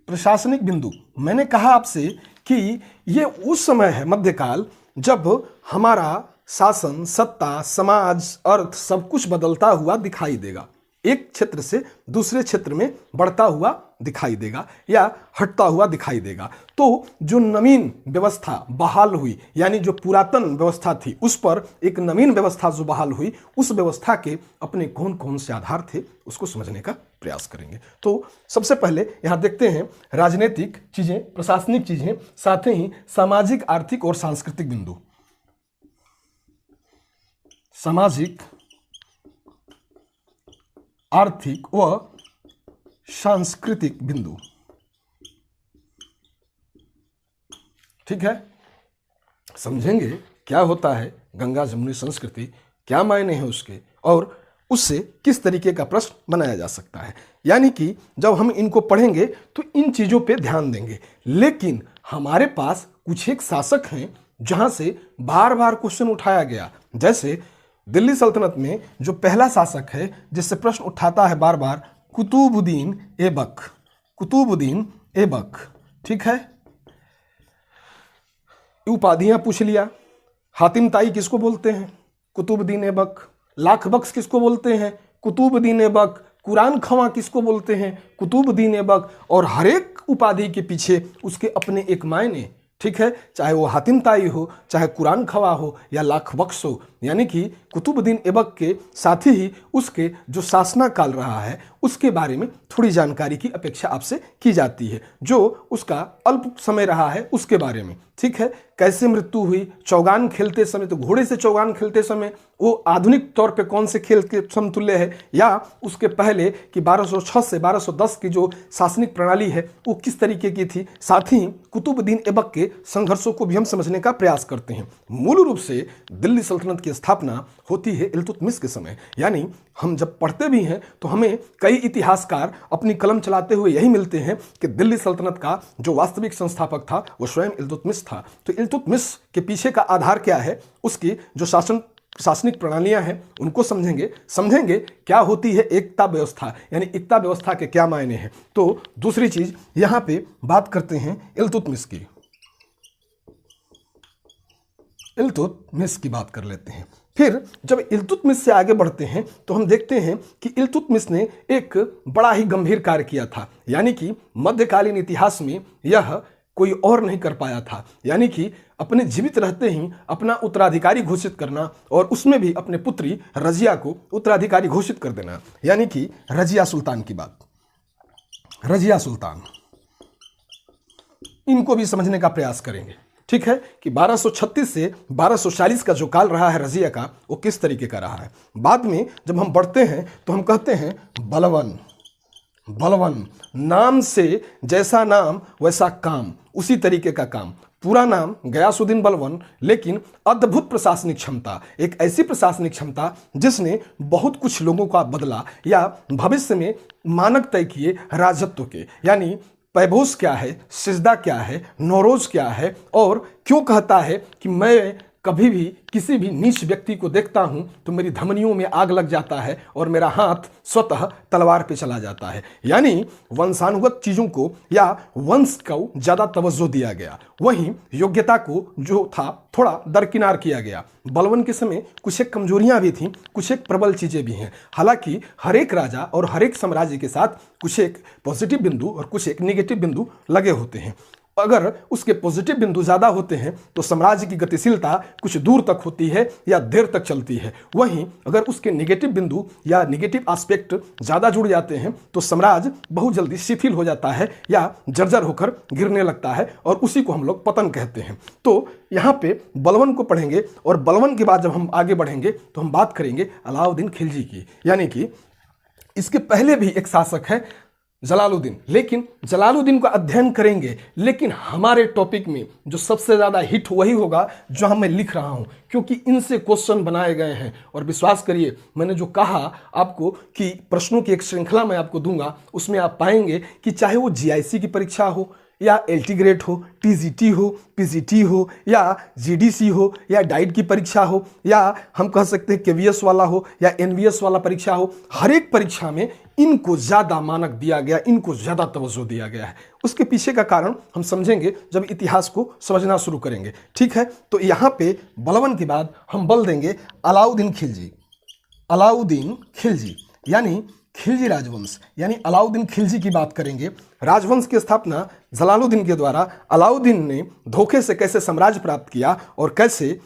प्रशासनिक बिंदु, मैंने कहा आपसे कि ये उस समय है मध्यकाल जब हमारा शासन, सत्ता, समाज, अर्थ सब कुछ बदलता हुआ दिखाई देगा, एक क्षेत्र से दूसरे क्षेत्र में बढ़ता हुआ दिखाई देगा या हटता हुआ दिखाई देगा। तो जो नवीन व्यवस्था बहाल हुई, यानी जो पुरातन व्यवस्था थी उस पर एक नवीन व्यवस्था जो बहाल हुई, उस व्यवस्था के अपने कौन कौन से आधार थे उसको समझने का प्रयास करेंगे। तो सबसे पहले यहाँ देखते हैं राजनीतिक चीज़ें, प्रशासनिक चीज़ें, साथ ही सामाजिक, आर्थिक और सांस्कृतिक बिंदु। सामाजिक, आर्थिक व सांस्कृतिक बिंदु। ठीक है, समझेंगे क्या होता है गंगा जमुनी संस्कृति, क्या मायने हैं उसके और उससे किस तरीके का प्रश्न बनाया जा सकता है। यानी कि जब हम इनको पढ़ेंगे तो इन चीज़ों पे ध्यान देंगे, लेकिन हमारे पास कुछ एक शासक हैं जहां से बार बार क्वेश्चन उठाया गया। जैसे दिल्ली सल्तनत में जो पहला शासक है जिससे प्रश्न उठाता है बार बार, कुतुबुद्दीन ऐबक, कुतुबुद्दीन ऐबक, ठीक है। उपाधियां पूछ लिया। हातिम ताई किसको बोलते हैं? कुतुबुद्दीन ऐबक। लाख बख्श किसको बोलते हैं? कुतुबुद्दीन ऐबक। कुरान खवां किसको बोलते हैं? कुतुबुद्दीन ऐबक। और हर एक उपाधि के पीछे उसके अपने एक मायने, ठीक है, चाहे वो हातिम ताई हो, चाहे कुरान खवा हो या लाख बख्श हो। यानी कि कुतुबुद्दीन ऐबक के साथ ही उसके जो शासनकाल रहा है उसके बारे में थोड़ी जानकारी की अपेक्षा आपसे की जाती है, जो उसका अल्प समय रहा है उसके बारे में, ठीक है। कैसे मृत्यु हुई? चौगान खेलते समय, तो घोड़े से चौगान खेलते समय वो आधुनिक तौर पे कौन से खेल के समतुल्य है, या उसके पहले कि 1206 से 1210 की जो शासनिक प्रणाली है वो किस तरीके की थी। साथ ही कुतुबुद्दीन ऐबक के संघर्षों को भी हम समझने का प्रयास करते हैं। मूल रूप से दिल्ली सल्तनत की स्थापना होती है इल्तुतमिश के समय। यानी हम जब पढ़ते भी हैं तो हमें कई इतिहासकार अपनी कलम चलाते हुए यही मिलते हैं कि दिल्ली सल्तनत का जो वास्तविक संस्थापक था वो स्वयं इल्तुतमिश था। तो इल्तुतमिश के पीछे का आधार क्या है, उसकी जो शासनिक प्रणालियां हैं उनको समझेंगे क्या होती है एकता व्यवस्था, यानी एकता व्यवस्था के क्या मायने हैं। तो दूसरी चीज यहां पे बात करते हैं इल्तुतमिश की, इल्तुतमिश की बात कर लेते हैं। फिर जब इल्तुतमिश से आगे बढ़ते हैं तो हम देखते हैं कि इल्तुतमिश ने एक बड़ा ही गंभीर कार्य किया था। यानी कि मध्यकालीन इतिहास में यह कोई और नहीं कर पाया था। यानी कि अपने जीवित रहते ही अपना उत्तराधिकारी घोषित करना, और उसमें भी अपने पुत्री रजिया को उत्तराधिकारी घोषित कर देना। यानी कि रजिया सुल्तान की बात, रजिया सुल्तान, इनको भी समझने का प्रयास करेंगे, ठीक है, कि 1236 से 1240 का जो काल रहा है रजिया का, वो किस तरीके का रहा है। बाद में जब हम बढ़ते हैं तो हम कहते हैं बलवन, बलवन, नाम से जैसा नाम वैसा काम, उसी तरीके का काम। पूरा नाम गयासुद्दीन बलवन, लेकिन अद्भुत प्रशासनिक क्षमता, एक ऐसी प्रशासनिक क्षमता जिसने बहुत कुछ लोगों का बदला या भविष्य में मानक तय किए राजत्व के। यानी पैबोस क्या है, सिजदा क्या है, नौरोज क्या है, और क्यों कहता है कि मैं कभी भी किसी भी नीच व्यक्ति को देखता हूं तो मेरी धमनियों में आग लग जाता है और मेरा हाथ स्वतः तलवार पे चला जाता है। यानी वंशानुगत चीजों को या वंश को ज्यादा तवज्जो दिया गया, वहीं योग्यता को जो था थोड़ा दरकिनार किया गया। बलवन के समय कुछ एक कमजोरियां भी थीं, कुछ एक प्रबल चीजें भी हैं। हालांकि हर एक राजा और हर एक साम्राज्य के साथ कुछ एक पॉजिटिव बिंदु और कुछ एक निगेटिव बिंदु लगे होते हैं। अगर उसके पॉजिटिव बिंदु ज्यादा होते हैं तो साम्राज्य की गतिशीलता कुछ दूर तक होती है या देर तक चलती है। वहीं अगर उसके नेगेटिव बिंदु या नेगेटिव एस्पेक्ट ज्यादा जुड़ जाते हैं तो साम्राज्य बहुत जल्दी शिथिल हो जाता है या जर्जर होकर गिरने लगता है, और उसी को हम लोग पतन कहते हैं। तो यहाँ पे बलवन को पढ़ेंगे, और बलवन के बाद जब हम आगे बढ़ेंगे तो हम बात करेंगे अलाउद्दीन खिलजी की। यानी कि इसके पहले भी एक शासक है जलालुद्दीन, लेकिन जलालुद्दीन का अध्ययन करेंगे, लेकिन हमारे टॉपिक में जो सबसे ज़्यादा हिट वही होगा जो हम मैं लिख रहा हूं, क्योंकि इनसे क्वेश्चन बनाए गए हैं। और विश्वास करिए, मैंने जो कहा आपको कि प्रश्नों की एक श्रृंखला मैं आपको दूंगा, उसमें आप पाएंगे कि चाहे वो जीआईसी की परीक्षा हो या एलटी ग्रेड हो, टीजीटी हो, पीजीटी हो, या जीडीसी हो, या डाइट की परीक्षा हो, या हम कह सकते हैं केवीएस वाला हो या एनवीएस वाला परीक्षा हो, हर एक परीक्षा में इनको ज्यादा मानक दिया गया, इनको ज्यादा तवज्जो दिया गया है। उसके पीछे का कारण हम समझेंगे जब इतिहास को समझना शुरू करेंगे, ठीक है। तो यहाँ पे बलवन के बाद हम बल देंगे अलाउद्दीन खिलजी, अलाउद्दीन खिलजी, यानी खिलजी राजवंश, यानी अलाउद्दीन खिलजी की बात करेंगे। राजवंश की स्थापना जलालुद्दीन के द्वारा अलाउद्दीन ने धोखे से कैसे साम्राज्य प्राप्त किया और कैसे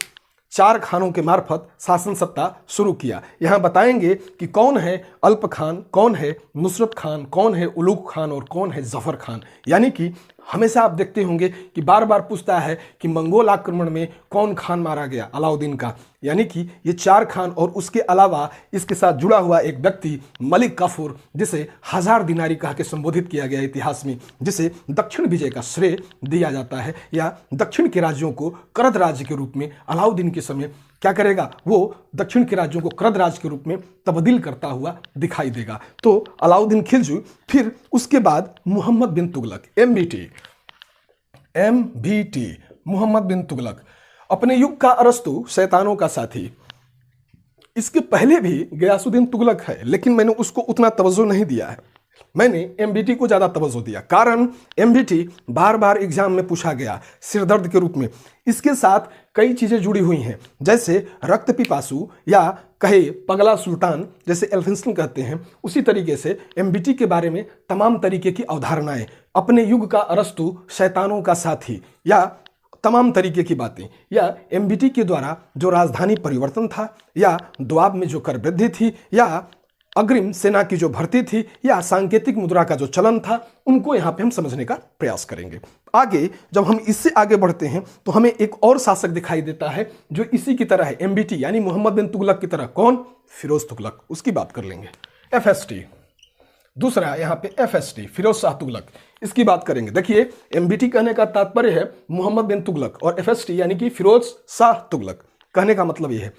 4 खानों के मार्फत शासन सत्ता शुरू किया। यहाँ बताएंगे कि कौन है अल्प खान, कौन है नुसरत खान, कौन है उलूग खान और कौन है जफर खान। यानी कि हमेशा आप देखते होंगे कि बार बार पूछता है कि मंगोल आक्रमण में कौन खान मारा गया, अलाउद्दीन का। यानी कि ये 4 खान और उसके अलावा इसके साथ जुड़ा हुआ एक व्यक्ति मलिक काफूर, जिसे 1000 दिनारी कह के संबोधित किया गया इतिहास में, जिसे दक्षिण विजय का श्रेय दिया जाता है, या दक्षिण के राज्यों को करद राज्य के रूप में अलाउद्दीन के समय क्या करेगा, वो दक्षिण के राज्यों को करद राज्य के रूप में तब्दील करता हुआ दिखाई देगा। तो अलाउद्दीन खिलजी, फिर उसके बाद मुहम्मद बिन तुगलक, एमबीटी, मुहम्मद बिन तुगलक, अपने युग का अरस्तु, शैतानों का साथी। इसके पहले भी गयासुद्दीन तुगलक है, लेकिन मैंने उसको उतना तवज्जो नहीं दिया है। मैंने एमबीटी को ज़्यादा तवज्जो दिया, कारण एमबीटी बार बार एग्जाम में पूछा गया सिरदर्द के रूप में। इसके साथ कई चीज़ें जुड़ी हुई हैं, जैसे रक्त पिपासु या कहे पगला सुल्तान, जैसे एल्फिंस्टन कहते हैं। उसी तरीके से एमबीटी के बारे में तमाम तरीके की अवधारणाएं, अपने युग का अरस्तु शैतानों का साथी, या तमाम तरीके की बातें, या एमबीटी के द्वारा जो राजधानी परिवर्तन था, या द्वाब में जो कर वृद्धि थी, या अग्रिम सेना की जो भर्ती थी, या सांकेतिक मुद्रा का जो चलन था, उनको यहाँ पे हम समझने का प्रयास करेंगे। आगे जब हम इससे आगे बढ़ते हैं तो हमें एक और शासक दिखाई देता है जो इसी की तरह है, एमबीटी यानी मोहम्मद बिन तुगलक की तरह। कौन? फिरोज तुगलक, उसकी बात कर लेंगे। एफएसटी दूसरा, यहाँ पे एफएसटी फिरोज शाह तुगलक, इसकी बात करेंगे। देखिए, एमबीटी कहने का तात्पर्य है मोहम्मद बिन तुगलक, और एफएसटी यानी कि फिरोज शाह तुगलक, कहने का मतलब यह है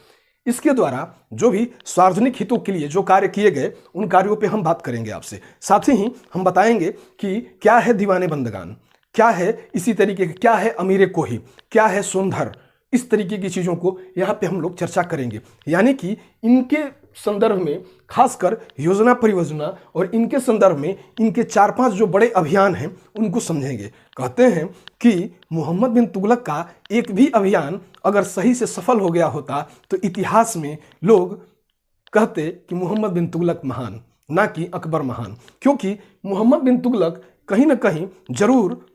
इसके द्वारा जो भी सार्वजनिक हितों के लिए जो कार्य किए गए, उन कार्यों पे हम बात करेंगे आपसे। साथ ही हम बताएंगे कि क्या है दीवाने बंदगान, क्या है इसी तरीके के, क्या है अमीरे कोही, क्या है सोनधर, इस तरीके की चीज़ों को यहाँ पे हम लोग चर्चा करेंगे। यानी कि इनके संदर्भ में खासकर योजना परियोजना और इनके संदर्भ में इनके 4-5 जो बड़े अभियान हैं उनको समझेंगे। कहते हैं कि मोहम्मद बिन तुगलक का एक भी अभियान अगर सही से सफल हो गया होता तो इतिहास में लोग कहते कि मोहम्मद बिन तुगलक महान, ना कि अकबर महान, क्योंकि मोहम्मद बिन तुगलक कहीं ना कहीं जरूर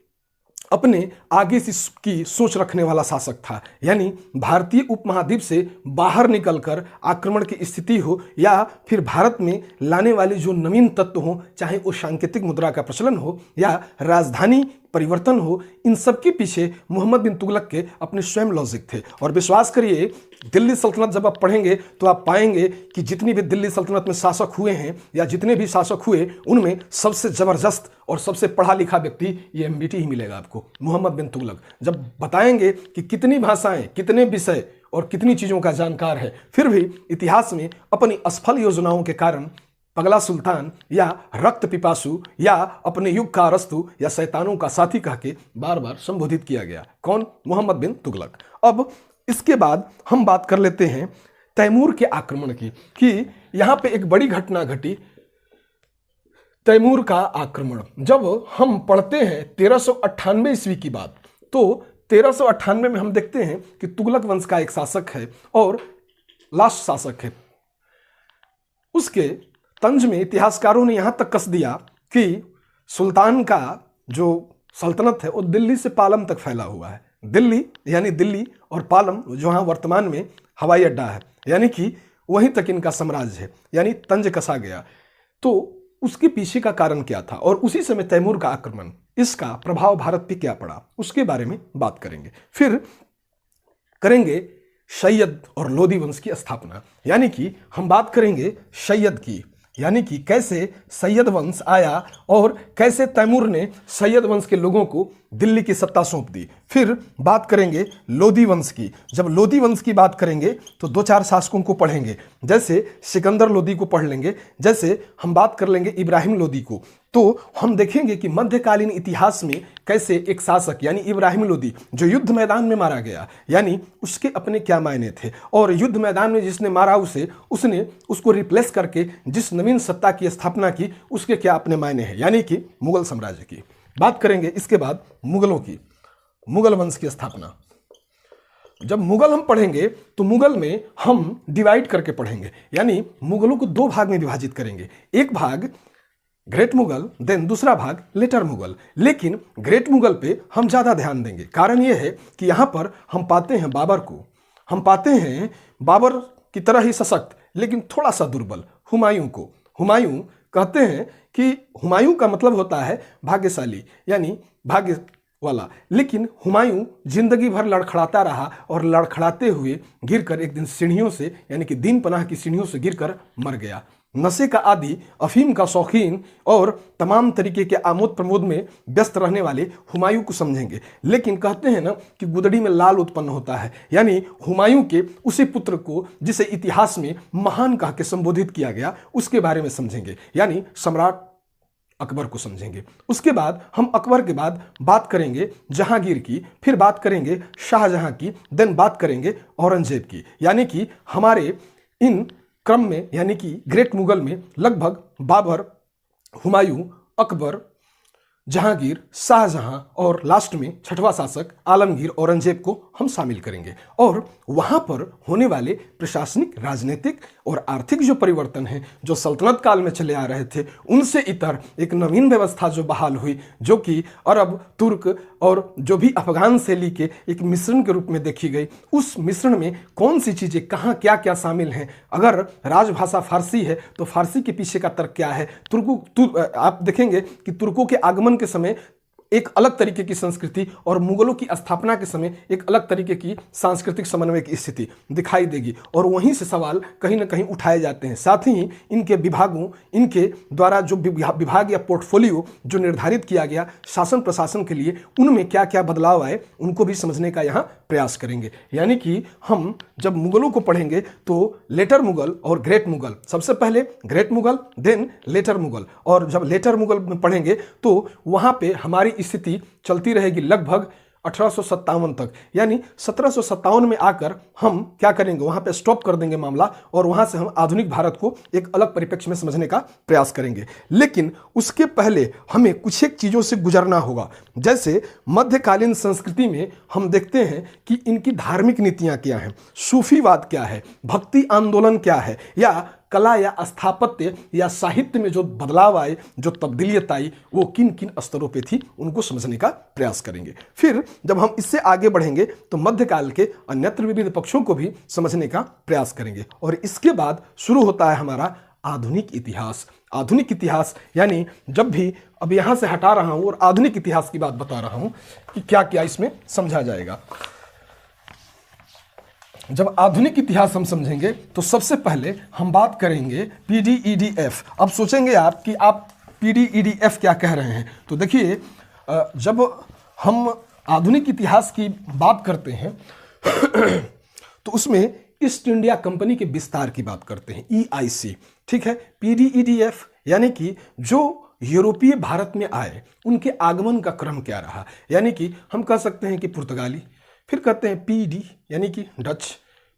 अपने आगे की सोच रखने वाला शासक था। यानी भारतीय उपमहाद्वीप से बाहर निकलकर आक्रमण की स्थिति हो या फिर भारत में लाने वाले जो नवीन तत्व हो, चाहे वो सांकेतिक मुद्रा का प्रचलन हो या राजधानी परिवर्तन हो, इन सब के पीछे मोहम्मद बिन तुगलक के अपने स्वयं लॉजिक थे। और विश्वास करिए, दिल्ली सल्तनत जब आप पढ़ेंगे तो आप पाएंगे कि जितनी भी दिल्ली सल्तनत में शासक हुए हैं या जितने भी शासक हुए, उनमें सबसे जबरदस्त और सबसे पढ़ा लिखा व्यक्ति ये एमबीटी ही मिलेगा आपको, मोहम्मद बिन तुगलक। जब बताएंगे कि कितनी भाषाएं, कितने विषय और कितनी चीज़ों का जानकार है, फिर भी इतिहास में अपनी असफल योजनाओं के कारण पगला सुल्तान या रक्त पिपासु या अपने युग का अरस्तु या शैतानों का साथी कह के बार बार संबोधित किया गया। कौन? मोहम्मद बिन तुगलक। अब इसके बाद हम बात कर लेते हैं तैमूर के आक्रमण की, कि यहाँ पे एक बड़ी घटना घटी, तैमूर का आक्रमण। जब हम पढ़ते हैं 1398 ईस्वी की बात, तो 1398 में हम देखते हैं कि तुगलक वंश का एक शासक है और लास्ट शासक है। उसके तंज में इतिहासकारों ने यहाँ तक कस दिया कि सुल्तान का जो सल्तनत है वो दिल्ली से पालम तक फैला हुआ है। दिल्ली यानी दिल्ली और पालम जहाँ वर्तमान में हवाई अड्डा है, यानी कि वहीं तक इनका साम्राज्य है, यानी तंज कसा गया। तो उसके पीछे का कारण क्या था और उसी समय तैमूर का आक्रमण, इसका प्रभाव भारत पे क्या पड़ा, उसके बारे में बात करेंगे। फिर करेंगे सैयद और लोदी वंश की स्थापना, यानी कि हम बात करेंगे सैयद की, यानी कि कैसे सैयद वंश आया और कैसे तैमूर ने सैयद वंश के लोगों को दिल्ली की सत्ता सौंप दी। फिर बात करेंगे लोदी वंश की। जब लोदी वंश की बात करेंगे तो 2-4 शासकों को पढ़ेंगे, जैसे सिकंदर लोदी को पढ़ लेंगे, जैसे हम बात कर लेंगे इब्राहिम लोदी को। तो हम देखेंगे कि मध्यकालीन इतिहास में कैसे एक शासक यानी इब्राहिम लोदी जो युद्ध मैदान में मारा गया, यानी उसके अपने क्या मायने थे, और युद्ध मैदान में जिसने मारा उसने उसको रिप्लेस करके जिस नवीन सत्ता की स्थापना की, उसके क्या अपने मायने हैं, यानी कि मुगल साम्राज्य की बात करेंगे। इसके बाद मुगलों की, मुगल वंश की स्थापना। जब मुगल हम पढ़ेंगे तो मुगल में हम डिवाइड करके पढ़ेंगे, यानी मुगलों को 2 भाग में विभाजित करेंगे। एक भाग ग्रेट मुगल, देन दूसरा भाग लेटर मुगल। लेकिन ग्रेट मुगल पे हम ज़्यादा ध्यान देंगे, कारण यह है कि यहाँ पर हम पाते हैं बाबर को, हम पाते हैं बाबर की तरह ही सशक्त लेकिन थोड़ा सा दुर्बल हुमायूं को। हुमायूं कहते हैं कि हुमायूं का मतलब होता है भाग्यशाली, यानी भाग्य वाला, लेकिन हुमायूं जिंदगी भर लड़खड़ाता रहा और लड़खड़ाते हुए गिरकर एक दिन सीढ़ियों से, यानी कि दीन पनाह की सीढ़ियों से गिरकर मर गया। नशे का आदी, अफीम का शौकीन और तमाम तरीके के आमोद प्रमोद में व्यस्त रहने वाले हुमायूं को समझेंगे। लेकिन कहते हैं ना कि गुदड़ी में लाल उत्पन्न होता है, यानी हुमायूं के उसी पुत्र को जिसे इतिहास में महान कह के संबोधित किया गया, उसके बारे में समझेंगे, यानी सम्राट अकबर को समझेंगे। उसके बाद हम अकबर के बाद बात करेंगे जहांगीर की, फिर बात करेंगे शाहजहां की, देन बात करेंगे औरंगजेब की। यानी कि हमारे इन क्रम में, यानी कि ग्रेट मुगल में लगभग बाबर, हुमायूं, अकबर, जहांगीर, शाहजहां और लास्ट में छठवां शासक आलमगीर औरंगजेब को हम शामिल करेंगे। और वहां पर होने वाले प्रशासनिक, राजनीतिक और आर्थिक जो परिवर्तन हैं जो सल्तनत काल में चले आ रहे थे, उनसे इतर एक नवीन व्यवस्था जो बहाल हुई, जो कि अरब, तुर्क और जो भी अफगान शैली के एक मिश्रण के रूप में देखी गई। उस मिश्रण में कौन सी चीज़ें कहाँ क्या क्या शामिल हैं। अगर राजभाषा फारसी है तो फारसी के पीछे का तर्क क्या है। आप देखेंगे कि तुर्कों के आगमन के समय एक अलग तरीके की संस्कृति और मुगलों की स्थापना के समय एक अलग तरीके की सांस्कृतिक समन्वय की स्थिति दिखाई देगी, और वहीं से सवाल कहीं ना कहीं उठाए जाते हैं। साथ ही इनके विभागों, इनके द्वारा जो विभाग या पोर्टफोलियो जो निर्धारित किया गया शासन प्रशासन के लिए, उनमें क्या क्या बदलाव आए उनको भी समझने का यहाँ प्रयास करेंगे। यानी कि हम जब मुगलों को पढ़ेंगे तो लेटर मुगल और ग्रेट मुगल, सबसे पहले great Mughal then later Mughal, और जब लेटर मुगल में पढ़ेंगे तो वहाँ पे हमारी स्थिति चलती रहेगी लगभग 1857 तक। यानी 1757 में आकर हम क्या करेंगे, वहां पे स्टॉप कर देंगे मामला, और वहां से हम आधुनिक भारत को एक अलग परिप्रेक्ष्य में समझने का प्रयास करेंगे। लेकिन उसके पहले हमें कुछ एक चीजों से गुजरना होगा। जैसे मध्यकालीन संस्कृति में हम देखते हैं कि इनकी धार्मिक नीतियां क्या हैं, सूफीवाद क्या है, भक्ति आंदोलन क्या है, या कला या स्थापत्य या साहित्य में जो बदलाव आए, जो तब्दीलियत आई, वो किन किन स्तरों पे थी, उनको समझने का प्रयास करेंगे। फिर जब हम इससे आगे बढ़ेंगे तो मध्यकाल के अन्यत्र विविध पक्षों को भी समझने का प्रयास करेंगे। और इसके बाद शुरू होता है हमारा आधुनिक इतिहास। आधुनिक इतिहास यानी जब भी अब यहां से हटा रहा हूं और आधुनिक इतिहास की बात बता रहा हूं कि क्या क्या इसमें समझा जाएगा। जब आधुनिक इतिहास हम समझेंगे तो सबसे पहले हम बात करेंगे पीडीईडीएफ। अब सोचेंगे आप कि आप पीडीईडीएफ क्या कह रहे हैं। तो देखिए, जब हम आधुनिक इतिहास की बात करते हैं तो उसमें ईस्ट इंडिया कंपनी के विस्तार की बात करते हैं, ईआईसी, ठीक है। पीडीईडीएफ यानी कि जो यूरोपीय भारत में आए उनके आगमन का क्रम क्या रहा। यानी कि हम कह सकते हैं कि पुर्तगाली, फिर कहते हैं पीडी यानी कि डच,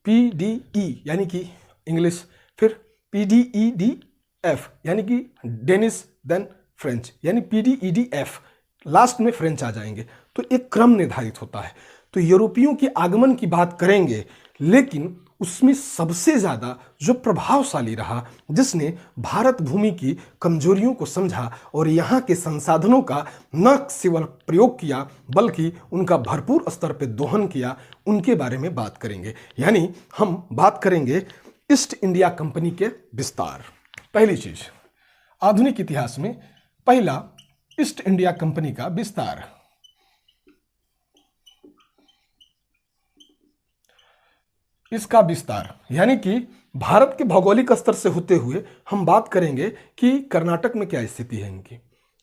पीडीई यानी कि इंग्लिश, फिर पीडीईडीएफ यानी कि डेनिश, देन फ्रेंच, यानी पीडीईडीएफ लास्ट में फ्रेंच आ जाएंगे। तो एक क्रम निर्धारित होता है। तो यूरोपियों के आगमन की बात करेंगे, लेकिन उसमें सबसे ज़्यादा जो प्रभावशाली रहा, जिसने भारत भूमि की कमजोरियों को समझा और यहाँ के संसाधनों का न केवल प्रयोग किया बल्कि उनका भरपूर स्तर पर दोहन किया, उनके बारे में बात करेंगे। यानी हम बात करेंगे ईस्ट इंडिया कंपनी के विस्तार। पहली चीज आधुनिक इतिहास में पहला ईस्ट इंडिया कंपनी का विस्तार। इसका विस्तार यानी कि भारत के भौगोलिक स्तर से होते हुए हम बात करेंगे कि कर्नाटक में क्या स्थिति है,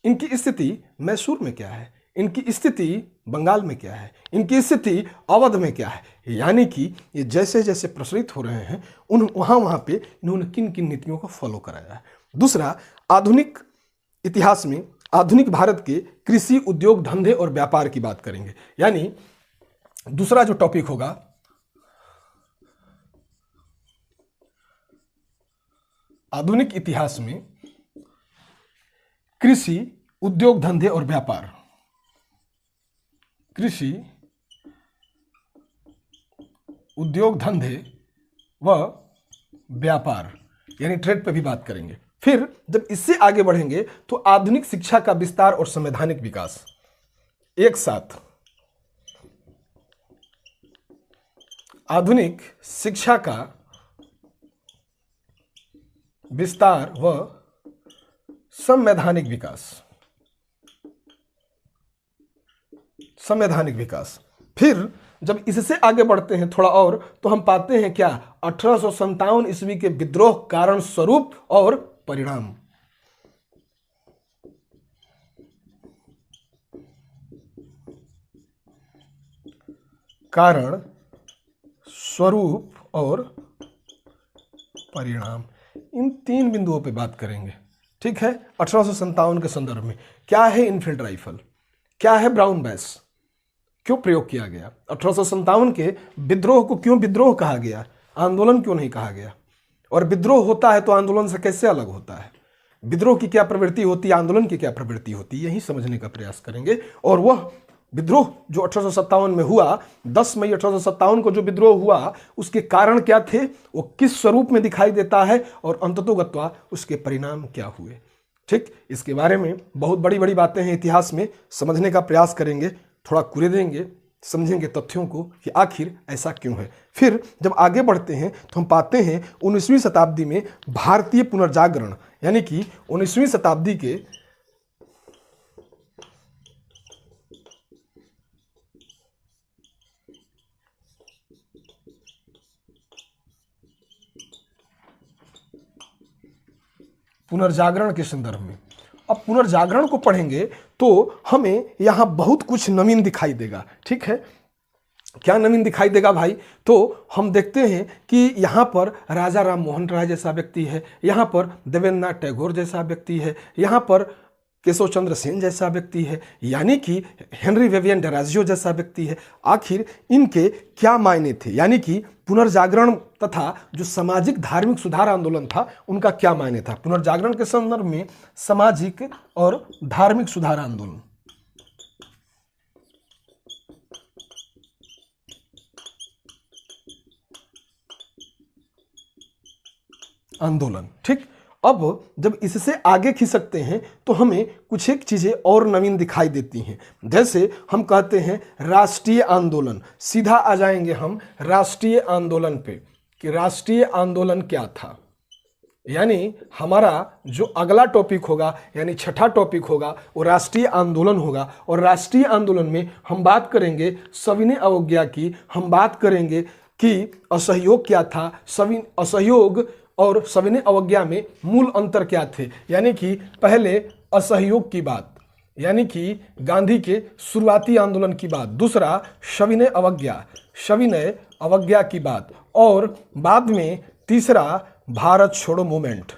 इनकी स्थिति मैसूर में क्या है, इनकी स्थिति बंगाल में क्या है, इनकी स्थिति अवध में क्या है। यानी कि ये जैसे जैसे प्रसारित हो रहे हैं वहां पे इन्होंने किन किन नीतियों को फॉलो कराया है। दूसरा, आधुनिक इतिहास में आधुनिक भारत के कृषि, उद्योग, धंधे और व्यापार की बात करेंगे। यानी दूसरा जो टॉपिक होगा आधुनिक इतिहास में कृषि, उद्योग, धंधे और व्यापार। कृषि, उद्योग, धंधे व व्यापार यानी ट्रेड पे भी बात करेंगे। फिर जब इससे आगे बढ़ेंगे तो आधुनिक शिक्षा का विस्तार और संवैधानिक विकास एक साथ। आधुनिक शिक्षा का विस्तार व संवैधानिक विकास। संवैधानिक विकास। फिर जब इससे आगे बढ़ते हैं थोड़ा और तो हम पाते हैं क्या, 1857 ईस्वी के विद्रोह, कारण, स्वरूप और परिणाम। कारण, स्वरूप और परिणाम, इन तीन बिंदुओं पे बात करेंगे, ठीक है। 1857 के संदर्भ में क्या है इनफील्ड राइफल, क्या है ब्राउन बैस, क्यों प्रयोग किया गया, 1857 के विद्रोह को क्यों विद्रोह कहा गया, आंदोलन क्यों नहीं कहा गया, और विद्रोह होता है तो आंदोलन से कैसे अलग होता है। विद्रोह की क्या प्रवृत्ति होती है, आंदोलन की क्या प्रवृत्ति होती है, यही समझने का प्रयास करेंगे। और वह विद्रोह जो 1857 में हुआ, 10 मई 1857 को जो विद्रोह हुआ, उसके कारण क्या थे, वो किस स्वरूप में दिखाई देता है, और अंततोगत्वा उसके परिणाम क्या हुए। ठीक, इसके बारे में बहुत बड़ी बड़ी बातें हैं, इतिहास में समझने का प्रयास करेंगे, थोड़ा कुरेदेंगे, समझेंगे तथ्यों को कि आखिर ऐसा क्यों है। फिर जब आगे बढ़ते हैं तो हम पाते हैं 19वीं शताब्दी में भारतीय पुनर्जागरण, यानी कि 19वीं शताब्दी के पुनर्जागरण के संदर्भ में। अब पुनर्जागरण को पढ़ेंगे तो हमें यहाँ बहुत कुछ नवीन दिखाई देगा। ठीक है, क्या नवीन दिखाई देगा भाई, तो हम देखते हैं कि यहाँ पर राजा राम मोहन राय जैसा व्यक्ति है, यहाँ पर देवेंद्रनाथ टैगोर जैसा व्यक्ति है, यहाँ पर केशव चंद्र सेन जैसा व्यक्ति है, यानी कि हेनरी विवियन डेराजियो जैसा व्यक्ति है। आखिर इनके क्या मायने थे, यानी कि पुनर्जागरण तथा जो सामाजिक धार्मिक सुधार आंदोलन था उनका क्या मायने था। पुनर्जागरण के संदर्भ में सामाजिक और धार्मिक सुधार आंदोलन। ठीक, अब जब इससे आगे खिसकते हैं तो हमें कुछ एक चीजें और नवीन दिखाई देती हैं। जैसे हम कहते हैं राष्ट्रीय आंदोलन, सीधा आ जाएंगे हम राष्ट्रीय आंदोलन पे कि राष्ट्रीय आंदोलन क्या था। यानी हमारा जो अगला टॉपिक होगा, यानी छठा टॉपिक होगा, वो राष्ट्रीय आंदोलन होगा। और राष्ट्रीय आंदोलन में हम बात करेंगे सविनय अवज्ञा की, हम बात करेंगे कि असहयोग क्या था, असहयोग और सविनय अवज्ञा में मूल अंतर क्या थे। यानी कि पहले असहयोग की बात, यानी कि गांधी के शुरुआती आंदोलन की बात, दूसरा सविनय अवज्ञा की बात, और बाद में तीसरा भारत छोड़ो मूवमेंट,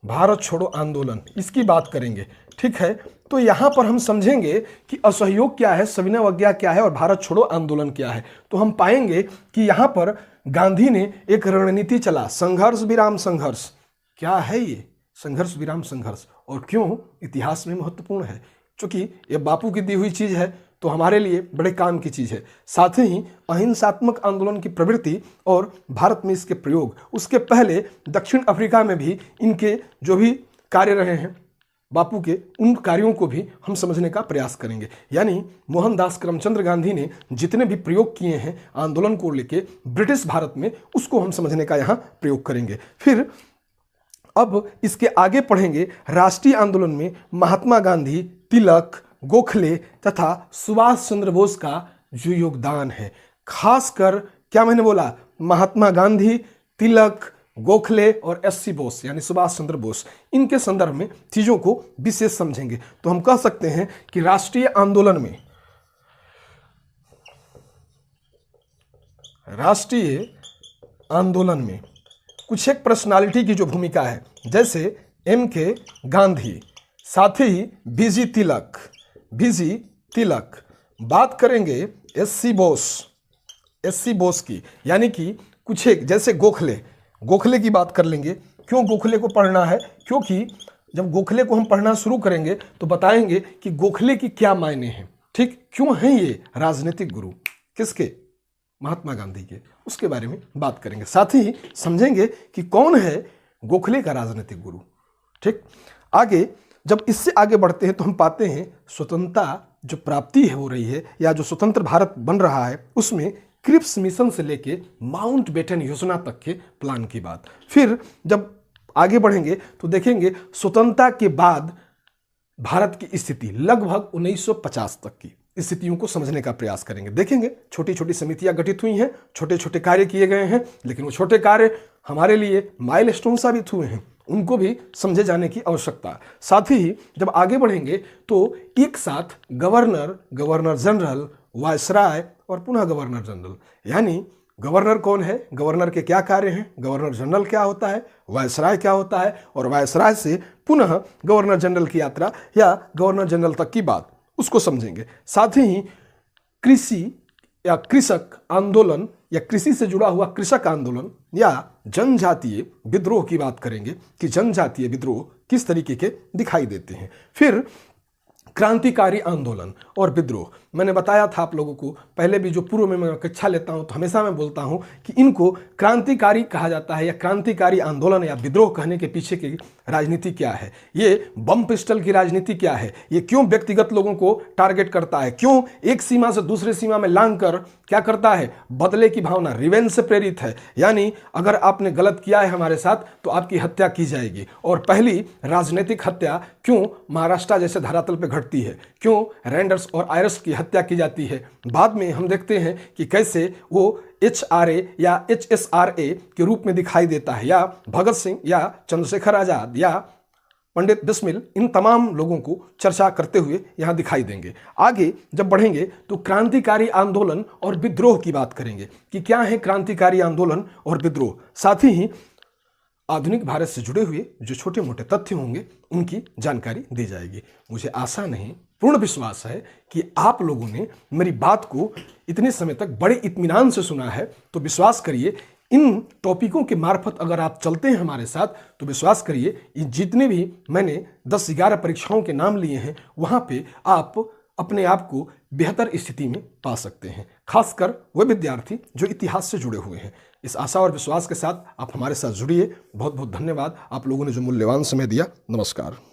भारत छोड़ो आंदोलन, इसकी बात करेंगे। ठीक है, तो यहाँ पर हम समझेंगे कि असहयोग क्या है, सविनय अवज्ञा क्या है और भारत छोड़ो आंदोलन क्या है। तो हम पाएंगे कि यहाँ पर गांधी ने एक रणनीति चला, संघर्ष विराम संघर्ष। क्या है ये संघर्ष विराम संघर्ष, और क्यों इतिहास में महत्वपूर्ण है? क्योंकि ये बापू की दी हुई चीज है तो हमारे लिए बड़े काम की चीज है। साथ ही अहिंसात्मक आंदोलन की प्रवृत्ति और भारत में इसके प्रयोग, उसके पहले दक्षिण अफ्रीका में भी इनके जो भी कार्य रहे हैं बापू के, उन कार्यों को भी हम समझने का प्रयास करेंगे। यानी मोहनदास करमचंद गांधी ने जितने भी प्रयोग किए हैं आंदोलन को लेके ब्रिटिश भारत में, उसको हम समझने का यहाँ प्रयोग करेंगे। फिर अब इसके आगे पढ़ेंगे राष्ट्रीय आंदोलन में महात्मा गांधी, तिलक, गोखले तथा सुभाष चंद्र बोस का जो योगदान है। खासकर क्या मैंने बोला, महात्मा गांधी, तिलक, गोखले और एससी बोस यानी सुभाष चंद्र बोस, इनके संदर्भ में चीजों को विशेष समझेंगे। तो हम कह सकते हैं कि राष्ट्रीय आंदोलन में कुछ एक पर्सनालिटी की जो भूमिका है, जैसे M.K. गांधी, साथ ही बीजी तिलक, बात करेंगे एससी बोस की, यानी कि कुछ एक जैसे गोखले की बात कर लेंगे। क्यों गोखले को पढ़ना है? क्योंकि जब गोखले को हम पढ़ना शुरू करेंगे तो बताएंगे कि गोखले की क्या मायने हैं। ठीक, क्यों हैं ये राजनीतिक गुरु, किसके? महात्मा गांधी के, उसके बारे में बात करेंगे। साथ ही समझेंगे कि कौन है गोखले का राजनीतिक गुरु। ठीक, आगे जब इससे आगे बढ़ते हैं तो हम पाते हैं स्वतंत्रता जो प्राप्ति हो रही है या जो स्वतंत्र भारत बन रहा है, उसमें क्रिप्स मिशन से लेके माउंट बेटन योजना तक के प्लान की बात। फिर जब आगे बढ़ेंगे तो देखेंगे स्वतंत्रता के बाद भारत की स्थिति लगभग 1950 तक की स्थितियों को समझने का प्रयास करेंगे। देखेंगे छोटी छोटी समितियां गठित हुई हैं, छोटे छोटे कार्य किए गए हैं, लेकिन वो छोटे कार्य हमारे लिए माइलस्टोन साबित हुए हैं, उनको भी समझे जाने की आवश्यकता। साथ ही जब आगे बढ़ेंगे तो एक साथ गवर्नर जनरल, वायसराय और पुनः गवर्नर जनरल, यानी गवर्नर कौन है, गवर्नर के क्या कार्य हैं, गवर्नर जनरल क्या होता है, वायसराय क्या होता है, और वायसराय से पुनः गवर्नर जनरल की यात्रा या गवर्नर जनरल तक की बात, उसको समझेंगे। साथ ही कृषि या कृषक आंदोलन या कृषि से जुड़ा हुआ कृषक आंदोलन या जनजातीय विद्रोह की बात करेंगे कि जनजातीय विद्रोह किस तरीके के दिखाई देते हैं। फिर क्रांतिकारी आंदोलन और विद्रोह, मैंने बताया था आप लोगों को पहले भी, जो पूर्व में मैं कक्षा लेता हूं तो हमेशा मैं बोलता हूं कि इनको क्रांतिकारी कहा जाता है या क्रांतिकारी आंदोलन या विद्रोह कहने के पीछे की राजनीति क्या है, ये बम पिस्टल की राजनीति क्या है, ये क्यों व्यक्तिगत लोगों को टारगेट करता है, क्यों एक सीमा से दूसरी सीमा में लांग कर क्या करता है, बदले की भावना, रिवेंज से प्रेरित है। यानी अगर आपने गलत किया है हमारे साथ तो आपकी हत्या की जाएगी। और पहली राजनीतिक हत्या क्यों महाराष्ट्र जैसे धरातल पर घटती है, क्यों रैंडर्स और आयरस की हत्या की जाती है। बाद में हम देखते हैं कि कैसे वो HRA या HSRA के रूप में दिखाई देता है, या भगत सिंह या चंद्रशेखर आजाद या पंडित बिस्मिल, इन तमाम लोगों को चर्चा करते हुए यहां दिखाई देंगे। आगे जब बढ़ेंगे तो क्रांतिकारी आंदोलन और विद्रोह की बात करेंगे कि क्या है क्रांतिकारी आंदोलन और विद्रोह। साथ ही आधुनिक भारत से जुड़े हुए जो छोटे मोटे तथ्य होंगे उनकी जानकारी दी जाएगी। मुझे आशा नहीं, पूर्ण विश्वास है कि आप लोगों ने मेरी बात को इतने समय तक बड़े इत्मीनान से सुना है। तो विश्वास करिए, इन टॉपिकों के मार्फत अगर आप चलते हैं हमारे साथ तो विश्वास करिए, जितने भी मैंने 10-11 परीक्षाओं के नाम लिए हैं वहाँ पे आप अपने आप को बेहतर स्थिति में पा सकते हैं, खासकर वे विद्यार्थी जो इतिहास से जुड़े हुए हैं। इस आशा और विश्वास के साथ आप हमारे साथ जुड़िए। बहुत बहुत धन्यवाद, आप लोगों ने जो मूल्यवान समय दिया। नमस्कार।